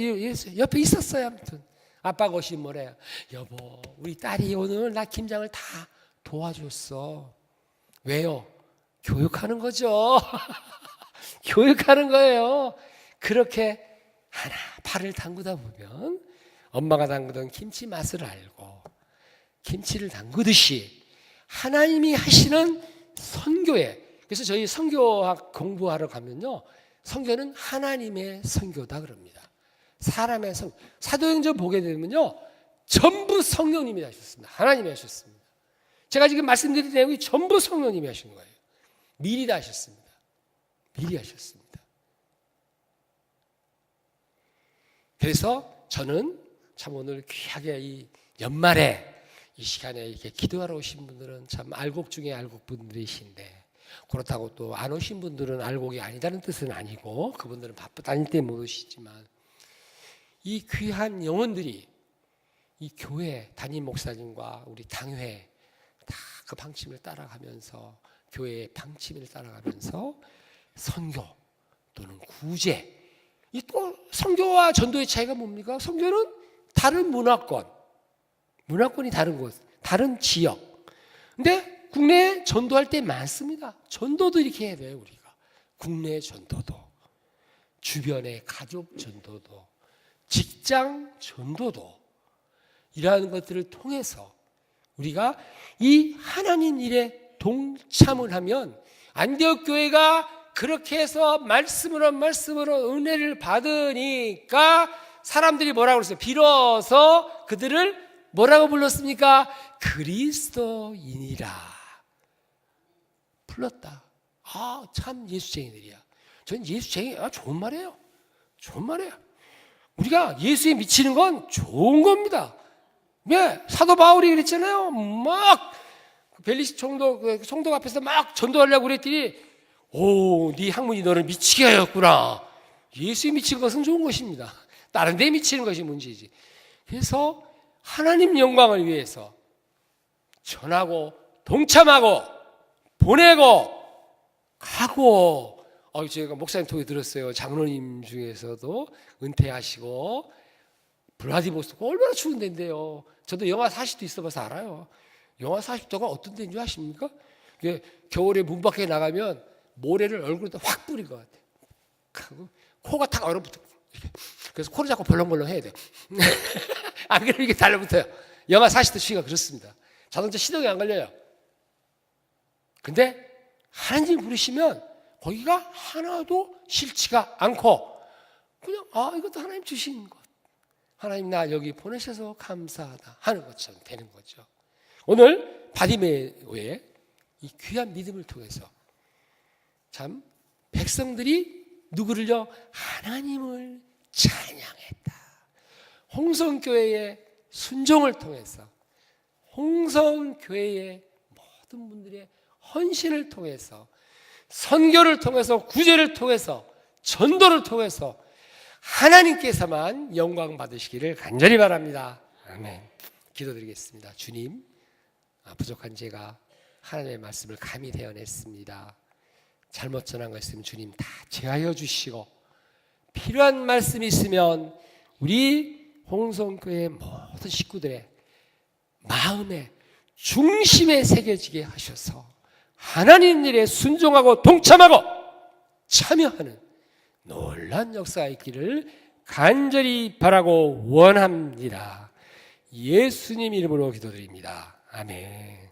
옆에 있었어요. 아무튼 아빠가 오시면 뭐래요. 여보 우리 딸이 오늘 나 김장을 다 도와줬어. 왜요? 교육하는 거죠. 교육하는 거예요. 그렇게 하나 발을 담그다 보면 엄마가 담그던 김치 맛을 알고 김치를 담그듯이 하나님이 하시는 선교에 그래서 저희 선교학 공부하러 가면요 선교는 하나님의 선교다 그럽니다. 사람의 선교 사도행전 보게 되면요 전부 성령님이 하셨습니다. 하나님이 하셨습니다. 제가 지금 말씀드린 내용이 전부 성령님이 하신 거예요. 미리 다 하셨습니다. 미리 하셨습니다. 그래서 저는 참 오늘 귀하게 이 연말에 이 시간에 이렇게 기도하러 오신 분들은 참 알곡 중에 알곡 분들이신데 그렇다고 또 안 오신 분들은 알곡이 아니다는 뜻은 아니고 그분들은 바쁘다닐 때 못 오시지만 이 귀한 영혼들이 이 교회 담임 목사님과 우리 당회 다 그 방침을 따라가면서 교회의 방침을 따라가면서 선교 또는 구제. 이 또 선교와 전도의 차이가 뭡니까? 선교는 다른 문화권이 다른 곳, 다른 지역. 근데 국내에 전도할 때 많습니다. 전도도 이렇게 해야 돼요, 우리가. 국내 전도도, 주변의 가족 전도도, 직장 전도도, 이러한 것들을 통해서 우리가 이 하나님 일에 동참을 하면, 안디옥 교회가 그렇게 해서 말씀으로 은혜를 받으니까 사람들이 뭐라고 그랬어요? 빌어서 그들을 뭐라고 불렀습니까? 그리스도인이라 불렀다. 아, 참 예수쟁이들이야. 전 예수쟁이, 좋은 말이에요. 좋은 말이에요. 우리가 예수에 미치는 건 좋은 겁니다. 네, 사도 바울이 그랬잖아요. 막 벨리시 총독 앞에서 막 전도하려고 그랬더니, 오, 네 학문이 너를 미치게 하였구나. 예수에 미치는 것은 좋은 것입니다. 다른 데 미치는 것이 문제지. 그래서 하나님 영광을 위해서 전하고 동참하고 보내고 가고. 제가 목사님 통해 들었어요. 장로님 중에서도 은퇴하시고 블라디보스토크 얼마나 추운 데인데요. 저도 영하 40도 있어봐서 알아요. 영하 40도가 어떤 데인 줄 아십니까? 겨울에 문 밖에 나가면 모래를 얼굴에다 확 뿌린 것 같아요. 코가 탁 얼어붙어. 그래서 코를 자꾸 벌렁벌렁 해야 돼요. 안 그러면 이게 달라붙어요. 영하 40도 추위가 그렇습니다. 자동차 시동이 안 걸려요. 근데 하나님 부르시면 거기가 하나도 싫지가 않고 그냥 이것도 하나님 주신 것. 하나님 나 여기 보내셔서 감사하다 하는 것처럼 되는 거죠. 오늘 바디메오의 이 귀한 믿음을 통해서 참 백성들이 누구를요? 하나님을 찬양했다. 홍성교회의 순종을 통해서, 홍성교회의 모든 분들의 헌신을 통해서, 선교를 통해서, 구제를 통해서, 전도를 통해서 하나님께서만 영광 받으시기를 간절히 바랍니다. 아멘. 기도드리겠습니다. 주님, 부족한 제가 하나님의 말씀을 감히 대언했습니다. 잘못 전한 거 있으면 주님 다 제하여 주시고, 필요한 말씀이 있으면 우리 홍성교회 모든 식구들의 마음에 중심에 새겨지게 하셔서 하나님 일에 순종하고 동참하고 참여하는 놀라운 역사가 있기를 간절히 바라고 원합니다. 예수님 이름으로 기도드립니다. 아멘.